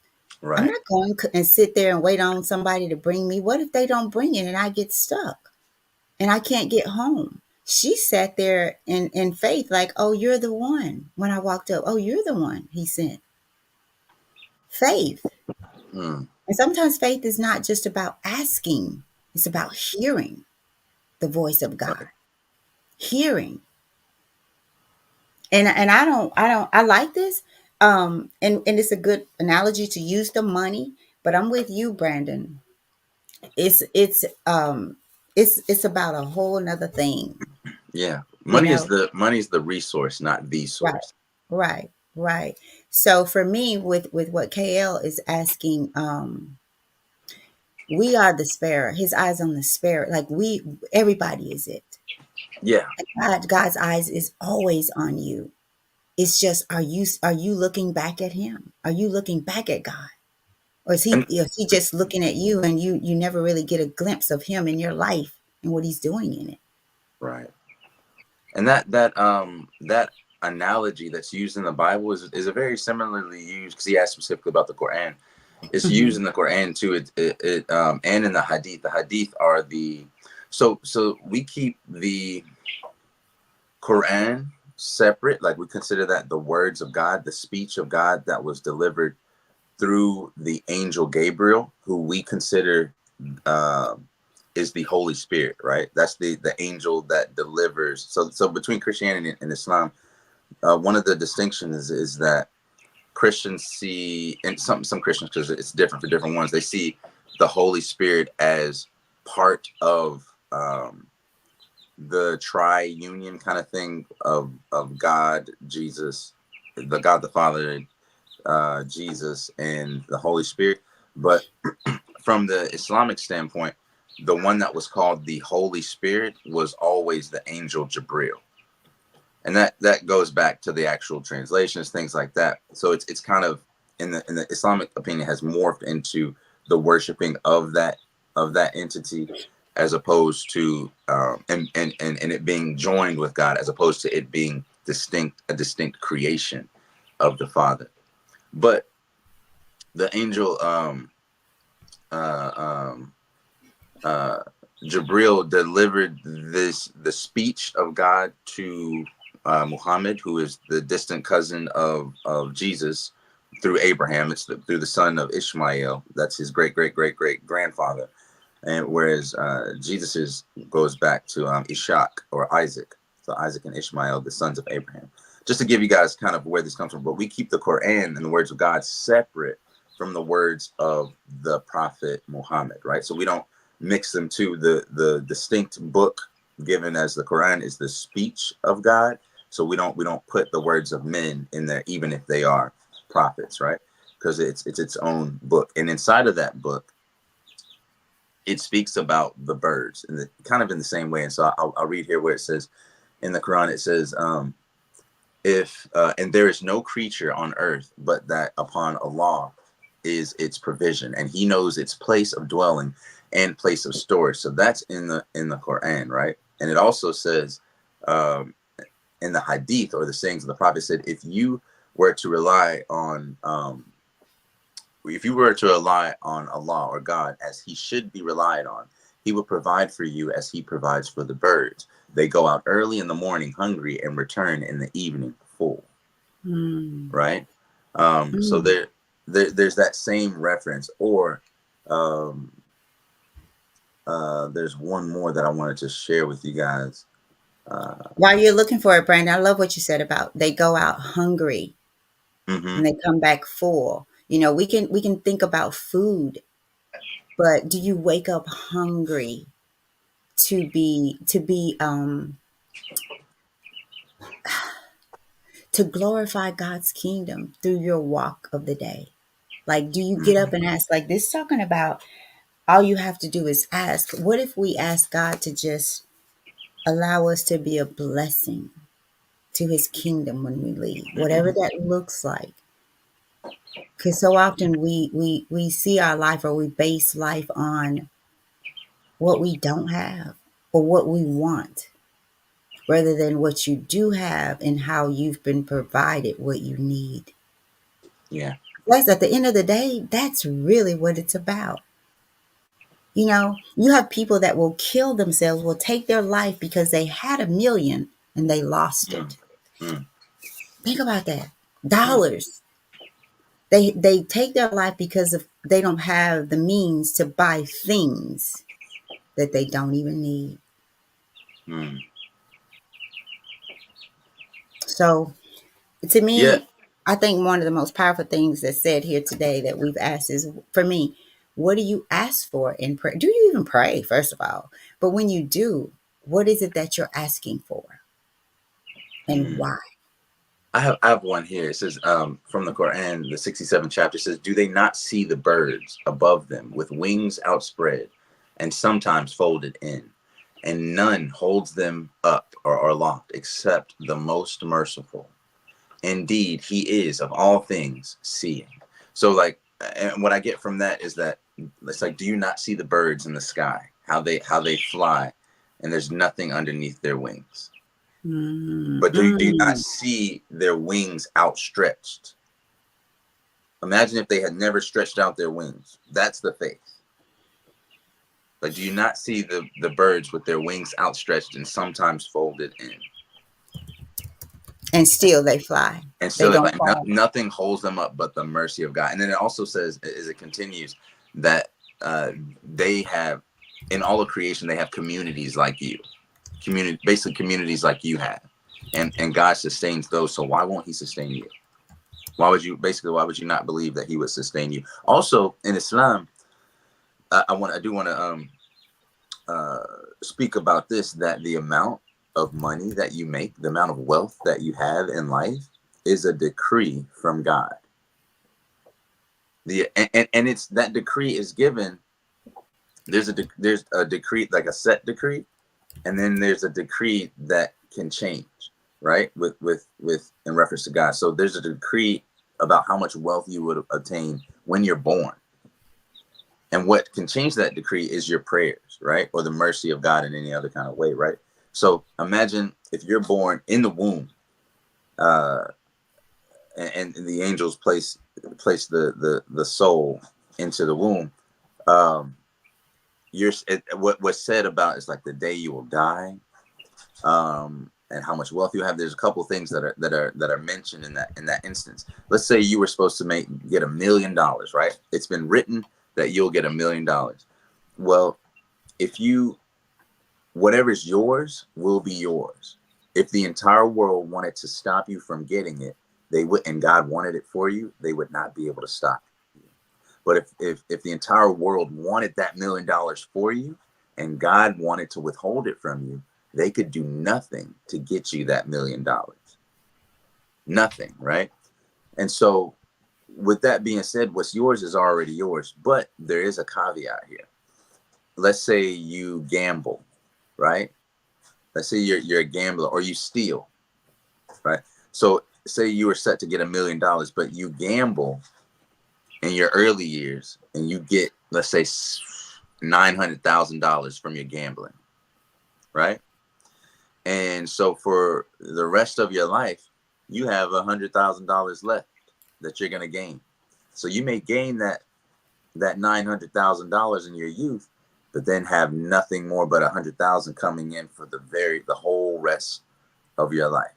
I'm Right. not going and sit there and wait on somebody to bring me. What if they don't bring it and I get stuck and I can't get home? She sat there in faith, like, oh, you're the one. When I walked up, oh, you're the one He sent. Faith. Mm, And sometimes faith is not just about asking, it's about hearing the voice of God. right. Hearing. And I like this. And it's a good analogy to use the money, but I'm with you, Brandon. It's about a whole nother thing, Yeah. you Money is know. the resource, not the Right, source. right, right. So for me, with what KL is asking, we are the sparrow. His eyes on the sparrow. Like everybody is it. Yeah. God's eyes is always on you. It's just, are you looking back at Him? Are you looking back at God? Or And is he just looking at you and you never really get a glimpse of Him in your life and what He's doing in it? right. And that analogy that's used in the Bible is a very similarly used, because he asked specifically about the Quran. It's used Hmm. in the Quran too. And in the Hadith. The Hadith are the so we keep the Quran separate. Like, we consider that the words of God, the speech of God that was delivered through the angel Gabriel, who we consider uh, is the Holy Spirit, right? That's the angel that delivers. So between Christianity and Islam, one of the distinctions is that Christians see, and some Christians, because it's different for different ones, they see the Holy Spirit as part of the tri-union kind of thing of God, Jesus, the God the Father, Jesus, and the Holy Spirit. But from the Islamic standpoint, the one that was called the Holy Spirit was always the angel Jibril, and that goes back to the actual translations, things like that. So it's kind of in the Islamic opinion has morphed into the worshiping of that entity, as opposed to and it being joined with God, as opposed to it being a distinct creation of the Father. But the angel uh, um, uh, Jabril delivered the speech of God to Muhammad, who is the distant cousin of Jesus through Abraham. It's through the son of Ishmael. That's his great great great great grandfather. And whereas goes back to Ishaq or Isaac. So Isaac and Ishmael, the sons of Abraham. Just to give you guys kind of where this comes from, but we keep the Quran and the words of God separate from the words of the Prophet Muhammad, right? So we don't mix them to the distinct book given as the Quran is the speech of God. So we don't put the words of men in there, even if they are prophets, right? Because it's its own book, and inside of that book, it speaks about the birds, and kind of in the same way. And so I'll read here where it says in the Quran, it says, if and there is no creature on earth but that upon Allah is its provision, and He knows its place of dwelling and place of storage. So that's in the Quran, right? And it also says in the Hadith, or the sayings of the Prophet, said, were to rely on if you were to rely on Allah or God as He should be relied on, He will provide for you as He provides for the birds. They go out early in the morning hungry and return in the evening full. Mm. Right? So Mm. there's that same reference. Or um, there's one more that I wanted to share with you guys. While you're looking for it, Brandon, I love what you said about they go out hungry Mm-hmm. and they come back full. You know, we can think about food, but do you wake up hungry to be to glorify God's kingdom through your walk of the day? Like, do you get Mm-hmm. up and ask, like this talking about all you have to do is ask. What if we ask God to just allow us to be a blessing to his kingdom when we leave, whatever that looks like? Because so often we see our life, or we base life on what we don't have or what we want, rather than what you do have and how you've been provided what you need. Yeah. That's at the end of the day, that's really what it's about. You know, you have people that will kill themselves, will take their life because they had a million and they lost Mm, it. mm, Think about that. mm, Dollars. They take their life because of they don't have the means to buy things that they don't even need. mm. So to Yeah. me, I think one of the most powerful things that's said here today that we've asked is, for me, what do you ask for in prayer? Do you even pray, first of all? But when you do, what is it that you're asking for and Mm. why? I have one here. It says from the Quran, the 67th chapter says, "Do they not see the birds above them with wings outspread, and sometimes folded in, and none holds them up or aloft except the most merciful. Indeed, He is of all things seeing." So, like, and what I get from that is that it's like, do you not see the birds in the sky? How they fly, and there's nothing underneath their wings. Mm, But do you not mm. see their wings outstretched? Imagine if they had never stretched out their wings. That's the faith. Like, do you not see the birds with their wings outstretched and sometimes folded in? And still they fly. And They so don't like fall. nothing holds them up but the mercy of God. And then it also says, as it continues, that uh, they have, in all of creation, they have communities like you, basically communities like you have, and God sustains those. So why won't He sustain you? Why would you not believe that He would sustain you? Also in Islam, I do want to uh, speak about this, that the amount of money that you make, the amount of wealth that you have in life, is a decree from God. And it's that decree is given. There's a decree, like a set decree, and then there's a decree that can change, right? With in reference to God. So there's a decree about how much wealth you would obtain when you're born. And what can change that decree is your prayers, right? Or the mercy of God in any other kind of way, right? So imagine if you're born in the womb, uh, and the angels place the soul into the womb. Um, what's said about is like the day you will die, and how much wealth you have. There's a couple of things that are mentioned in that instance. Let's say you were supposed to get $1 million, right? It's been written that you'll get $1 million. Well, if you whatever's yours will be yours. If the entire world wanted to stop you from getting it, they would, and God wanted it for you, they would not be able to stop you. But if the entire world wanted that $1 million for you, and God wanted to withhold it from you, they could do nothing to get you that $1 million. Nothing, right? And so, with that being said, what's yours is already yours. But there is a caveat here. Let's say you gamble, right? Let's say you're a gambler, or you steal, right? So say you were set to get $1 million, but you gamble in your early years and you get, let's say, $900,000 from your gambling, right? And so for the rest of your life, you have $100,000 left that you're going to gain. So you may gain that $900,000 in your youth, but then have nothing more but 100,000 coming in for the whole rest of your life,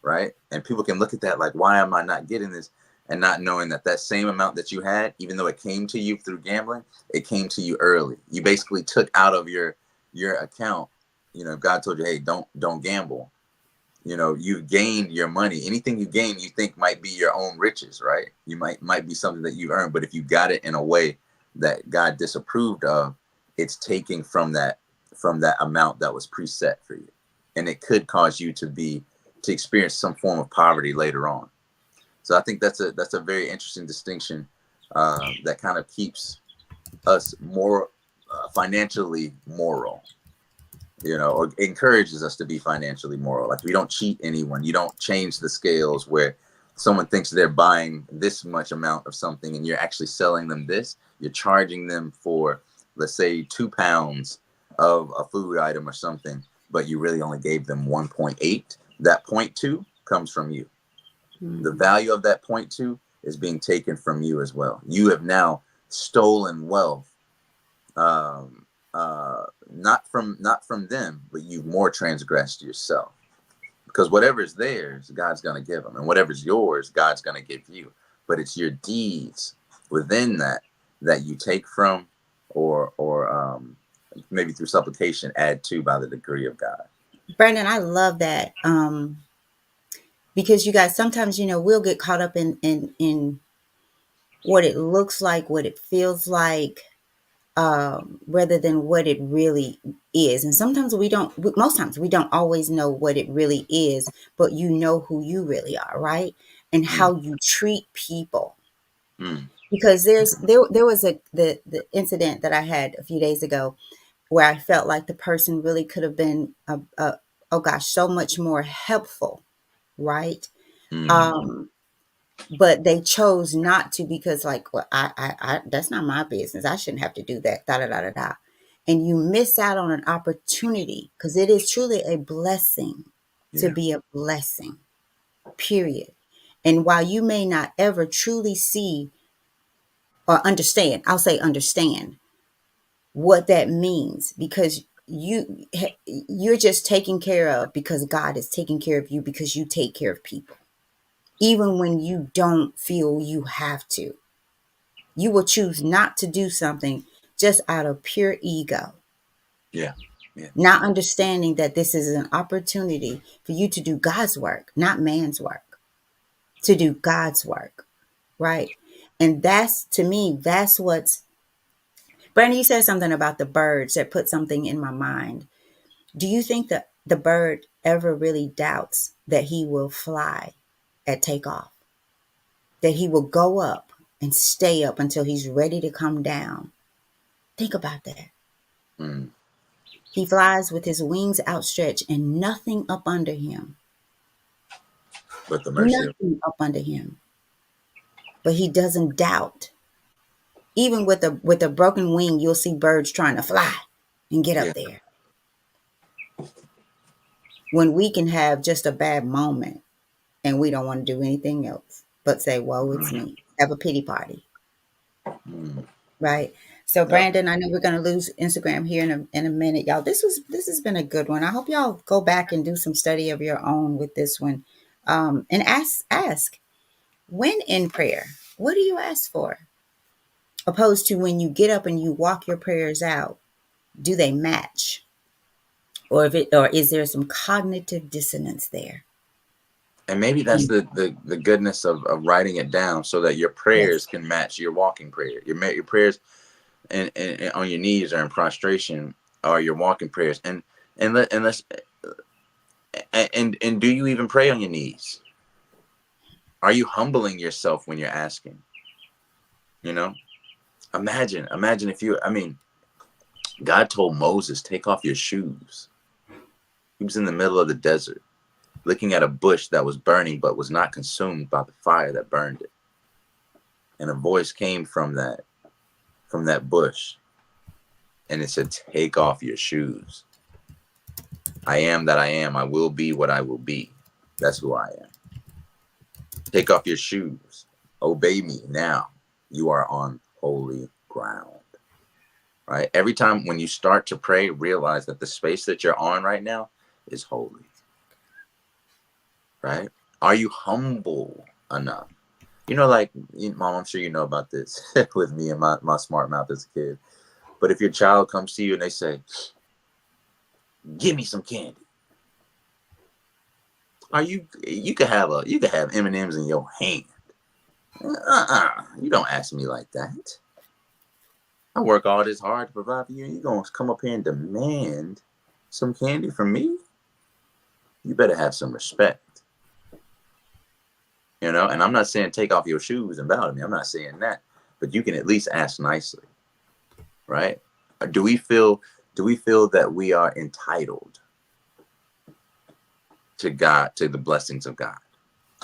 right? And people can look at that like, why am I not getting this? And not knowing that same amount that you had, even though it came to you through gambling, it came to you early. You basically took out of your account. If God told you, hey, don't gamble, you gained your money. Anything you gain, you think might be your own riches, right? You might be something that you earned, but if you got it in a way that God disapproved of, it's taking from that amount that was preset for you, and it could cause you to experience some form of poverty later on. So I think that's a very interesting distinction, that kind of keeps us more financially moral, or encourages us to be financially moral. Like, we don't cheat anyone. You don't change the scales where someone thinks they're buying this much amount of something and you're actually selling them this. You're charging them for, let's say, 2 pounds of a food item or something, but you really only gave them 1.8. That 0.2 comes from you. The Mm. value of that 0.2 is being taken from you as well. You have now stolen wealth, um, not from them, but you've more transgressed yourself. Because whatever's theirs, God's gonna give them, and whatever's yours, God's gonna give you. But it's your deeds within that you take from, or maybe through supplication add to by the degree of God. Brandon, I love that. Because you guys, sometimes, we'll get caught up in what it looks like, what it feels like, rather than what it really is. And sometimes most times we don't always know what it really is, but you know who you really are, right? And Mm, how you treat people. mm, Because there was the incident that I had a few days ago where I felt like the person really could have been oh gosh, so much more helpful, right? mm, Um, but they chose not to because, like, well, I that's not my business. I shouldn't have to do that. Da da da da da. And you miss out on an opportunity because it is truly a blessing to yeah, be a blessing. Period. And while you may not ever truly see or understand, I'll say understand what that means, because you're just taken care of because God is taking care of you, because you take care of people even when you don't feel you have to. You will choose not to do something just out of pure ego, yeah, yeah, not understanding that this is an opportunity for you to do God's work, not man's work, to do God's work, right? And that's, to me, that's what's Brandon, you said something about the birds that put something in my mind. Do you think that the bird ever really doubts that he will fly at takeoff? That he will go up and stay up until he's ready to come down? Think about that. Mm. He flies with his wings outstretched and nothing up under him. But the mercy of, Nothing up under him. But he doesn't doubt. Even with a broken wing, you'll see birds trying to fly and get yeah. up there. When we can have just a bad moment and we don't want to do anything else but say, "Woe, it's Mm. me." Have a pity party, Mm. right? So, Yep. Brandon, I know we're gonna lose Instagram here in a minute, y'all. This has been a good one. I hope y'all go back and do some study of your own with this one, and ask when in prayer, what do you ask for? Opposed to when you get up and you walk your prayers out, do they match, or is there some cognitive dissonance there? And maybe that's the goodness of writing it down so that your Yes. prayers can match your walking prayer. Your prayers and on your knees or in prostration are your walking prayers. And let's and do you even pray on your knees? Are you humbling yourself when you're asking? You know, imagine if you. I mean, God told Moses, "Take off your shoes." He was in the middle of the desert, looking at a bush that was burning but was not consumed by the fire that burned it. And a voice came from that bush, and it said, "Take off your shoes. I am that I am. I will be what I will be. That's who I am. Take off your shoes. Obey me now. You are on holy ground." Right? Every time when you start to pray, realize that the space that you're on right now is holy. Right? Are you humble enough? Like, Mom, I'm sure you know about this with me and my smart mouth as a kid. But if your child comes to you and they say, "Give me some candy," you could have M&Ms in your hand. You don't ask me like that. I work all this hard to provide for you, and you're gonna come up here and demand some candy from me? You better have some respect. And I'm not saying take off your shoes and bow to me. I'm not saying that. But you can at least ask nicely, right? Do we feel that we are entitled to God, to the blessings of God?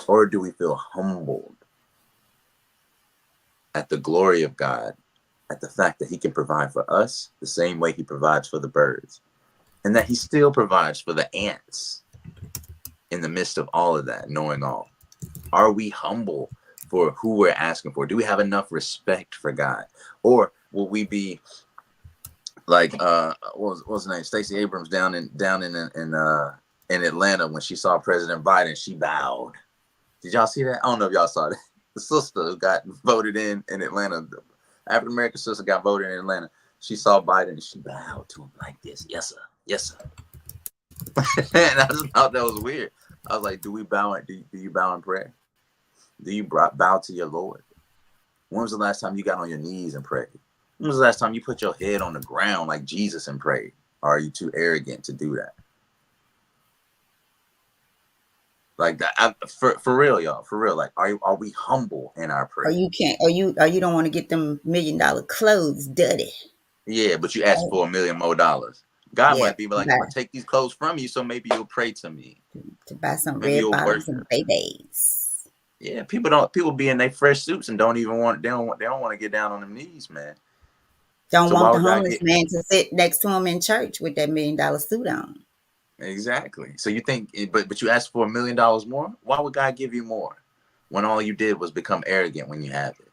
Or do we feel humbled at the glory of God, at the fact that he can provide for us the same way he provides for the birds, and that he still provides for the ants in the midst of all of that, knowing all? Are we humble for who we're asking for? Do we have enough respect for God? Or will we be like what was her name? Stacey Abrams in Atlanta when she saw President Biden, she bowed. Did y'all see that? I don't know if y'all saw that. The sister who got voted in Atlanta, the African American sister got voted in Atlanta. She saw Biden and she bowed to him like this. "Yes, sir. Yes, sir." And I just thought that was weird. I was like, do you bow in prayer? Do you bow to your Lord? When was the last time you got on your knees and prayed? When was the last time you put your head on the ground like Jesus and prayed? Or are you too arrogant to do that? Like that, for real, y'all. For real, like, are we humble in our Or prayer? you can't, or you don't want to get them $1 million clothes dirty. Yeah, but you asked for $1 million more. God Yeah, might be like, "I'm gonna take these clothes from you, so maybe you'll pray to me. to buy some Maybe red you'll bottoms worship." and babies. Yeah, people be in their fresh suits and don't even want they don't want to get down on them knees, man. Don't So why want the would God homeless get man to sit next to him in church with that $1 million suit on. exactly? So you think, but you asked for $1 million more? Why would God give you more when all you did was become arrogant when you have it?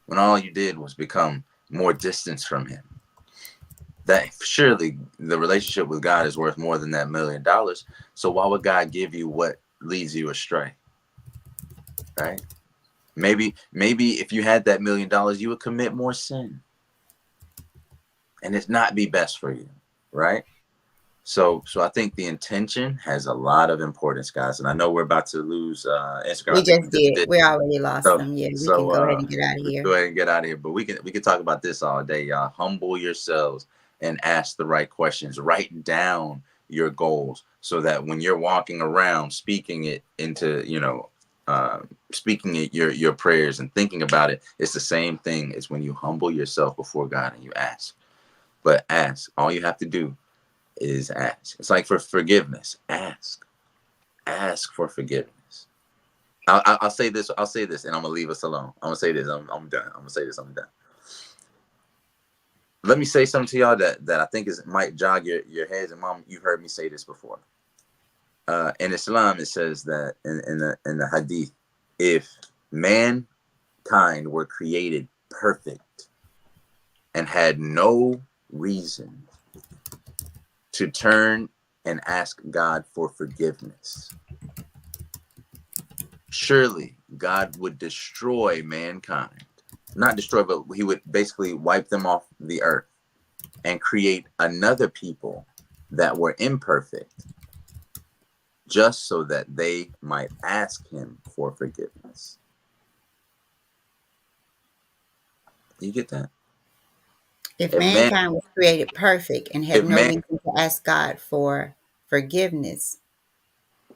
When all you did was become more distance from Him? That surely the relationship with God is worth more than that $1 million. So why would God give you what leads you astray? Right? Maybe if you had that $1 million, you would commit more sin, and it's not be best for you, right? So I think the intention has a lot of importance, guys. And I know we're about to lose Instagram. I We think we just just did. did. We already lost So them. Yeah, we can so go ahead and get out of let's here. go ahead and get out of here. But we can talk about this all day, y'all. Humble yourselves and ask the right questions. Write down your goals so that when you're walking around speaking it into, uh, speaking it your prayers and thinking about it, it's the same thing as when you humble yourself before God and you ask. But ask. All you have to do is ask. It's like for forgiveness. Ask for forgiveness. I'll say this. I'll say this, and I'm gonna leave us alone. I'm gonna say this. I'm done. I'm gonna say this. I'm done. Let me say something to y'all that I think is might jog your heads. And mom, you've heard me say this before. In Islam, it says that in the Hadith, if mankind were created perfect and had no reason to turn and ask God for forgiveness, surely God would destroy mankind. Not destroy, but he would basically wipe them off the earth and create another people that were imperfect just so that they might ask him for forgiveness. You get that? If If man mankind was created perfect and had if no man reason to ask God for forgiveness,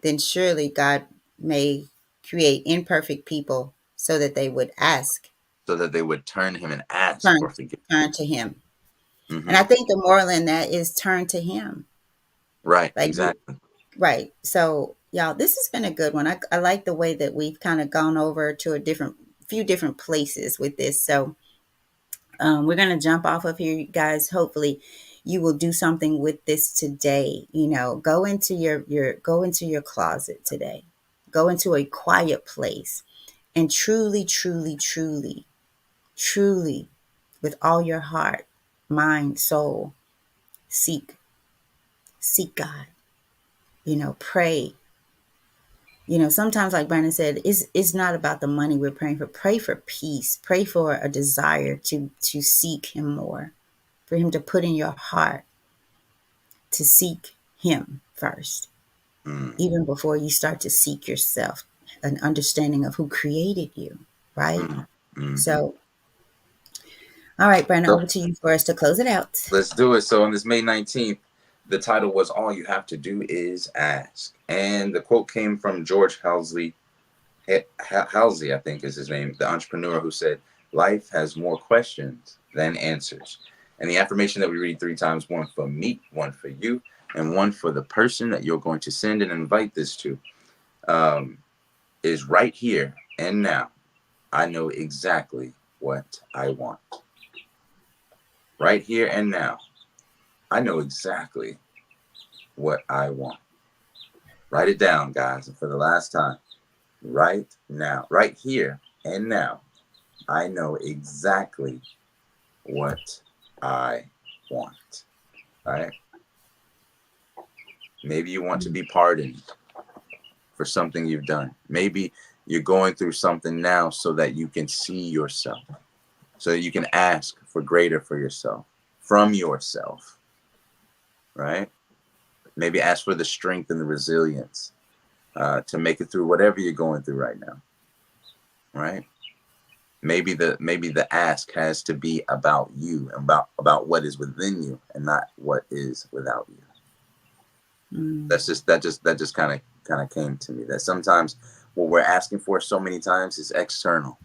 then surely God may create imperfect people so that they would ask, so that they would turn him and ask for turn, forgiveness. turn to Him. And I Hmm. think the moral in that is turn to Him. Right, Like, exactly. right. So, y'all, this has been a good one. I like the way that we've kind of gone over to few different places with this. So, we're going to jump off of here, you guys. Hopefully you will do something with this today. Go into go into your closet today. Go into a quiet place and truly, truly, truly, truly, with all your heart, mind, soul, seek, seek God. Pray. Sometimes, like Brandon said, it's not about the money we're praying for. Pray for peace. Pray for a desire to seek Him more, for Him to put in your heart to seek Him first, Mm, even before you start to seek yourself, an understanding of who created you, right? mm, hmm. So, all right, Brandon, So over to you for us to close it out. let's do it. So on this May 19th, the title was "All You Have to Do Is Ask," and the quote came from George Halsey, I think is his name, the entrepreneur who said, "Life has more questions than answers." And the affirmation that we read three times, one for me, one for you, and one for the person that you're going to send and invite this to, um, is right here and now. I know exactly what I want. Right here and now. I know exactly what I want. Write it down, guys. And for the last time, right now, right here and now, I know exactly what I want. All right. Maybe you want to be pardoned for something you've done. Maybe you're going through something now so that you can see yourself, so that you can ask for greater for yourself, from yourself, right? Maybe ask for the strength and the resilience to make it through whatever you're going through right now, right? Maybe the ask has to be about you, about what is within you, and not what is without you. Mm. That just kind of came to me that sometimes what we're asking for so many times is external,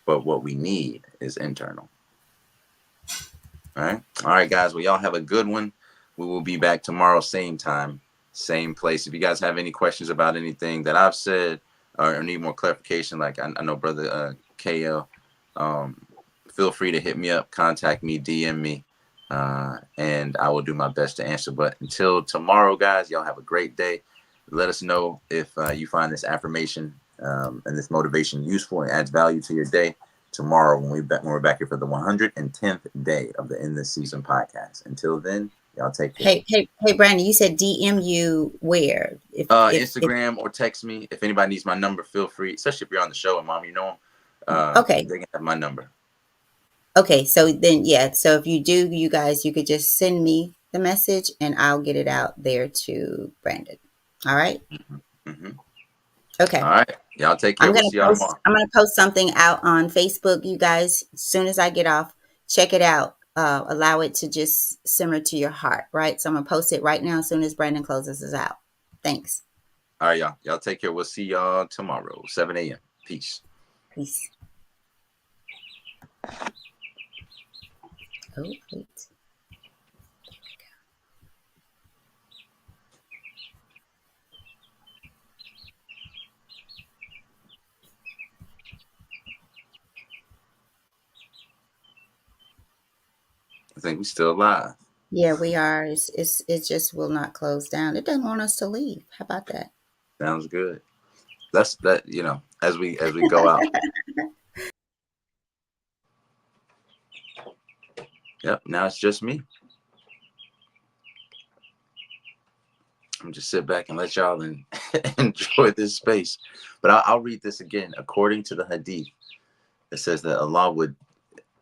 but what we need is internal. All right, guys. Well, y'all have a good one. We will be back tomorrow, same time, same place. If you guys have any questions about anything that I've said or need more clarification, like I know brother KL, um, feel free to hit me up, contact me, DM me, and I will do my best to answer. But until tomorrow, guys, y'all have a great day. Let us know if you find this affirmation and this motivation useful and adds value to your day tomorrow when we're back here for the 110th day of the In This Season podcast. Until then, y'all take care. Hey, Brandon, you said DM you where? If Instagram or text me if anybody needs my number. Feel free, especially if you're on the show and mom, you know, okay, they can have my number. okay. So then, yeah. So if you do, you guys, you could just send me. the message and I'll get it out there to Brandon. All right. Mm-hmm. All Okay. right. Y'all take care. We'll see y'all tomorrow. I'm gonna post something out on Facebook, you guys. As soon as I get off, check it out. Allow it to just simmer to your heart, right? So I'm gonna post it right now as soon as Brandon closes us out. Thanks. All right, y'all. Y'all take care. We'll see y'all tomorrow, 7 a.m. Peace. Peace. Oh, wait. I think we still live. Yeah, we are. It just will not close down. It doesn't want us to leave. How about that? Sounds good. That's that. As we go out. Yep. Now it's just me. I'm just sit back and let y'all enjoy this space. But I'll read this again. According to the Hadith, it says that Allah would,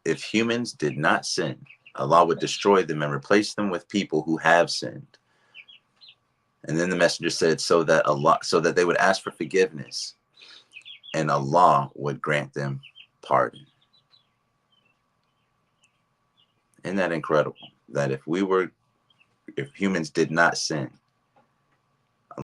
if humans did not sin, Allah would destroy them and replace them with people who have sinned. And then the messenger said, so that they would ask for forgiveness, and Allah would grant them pardon. Isn't that incredible? That if humans did not sin,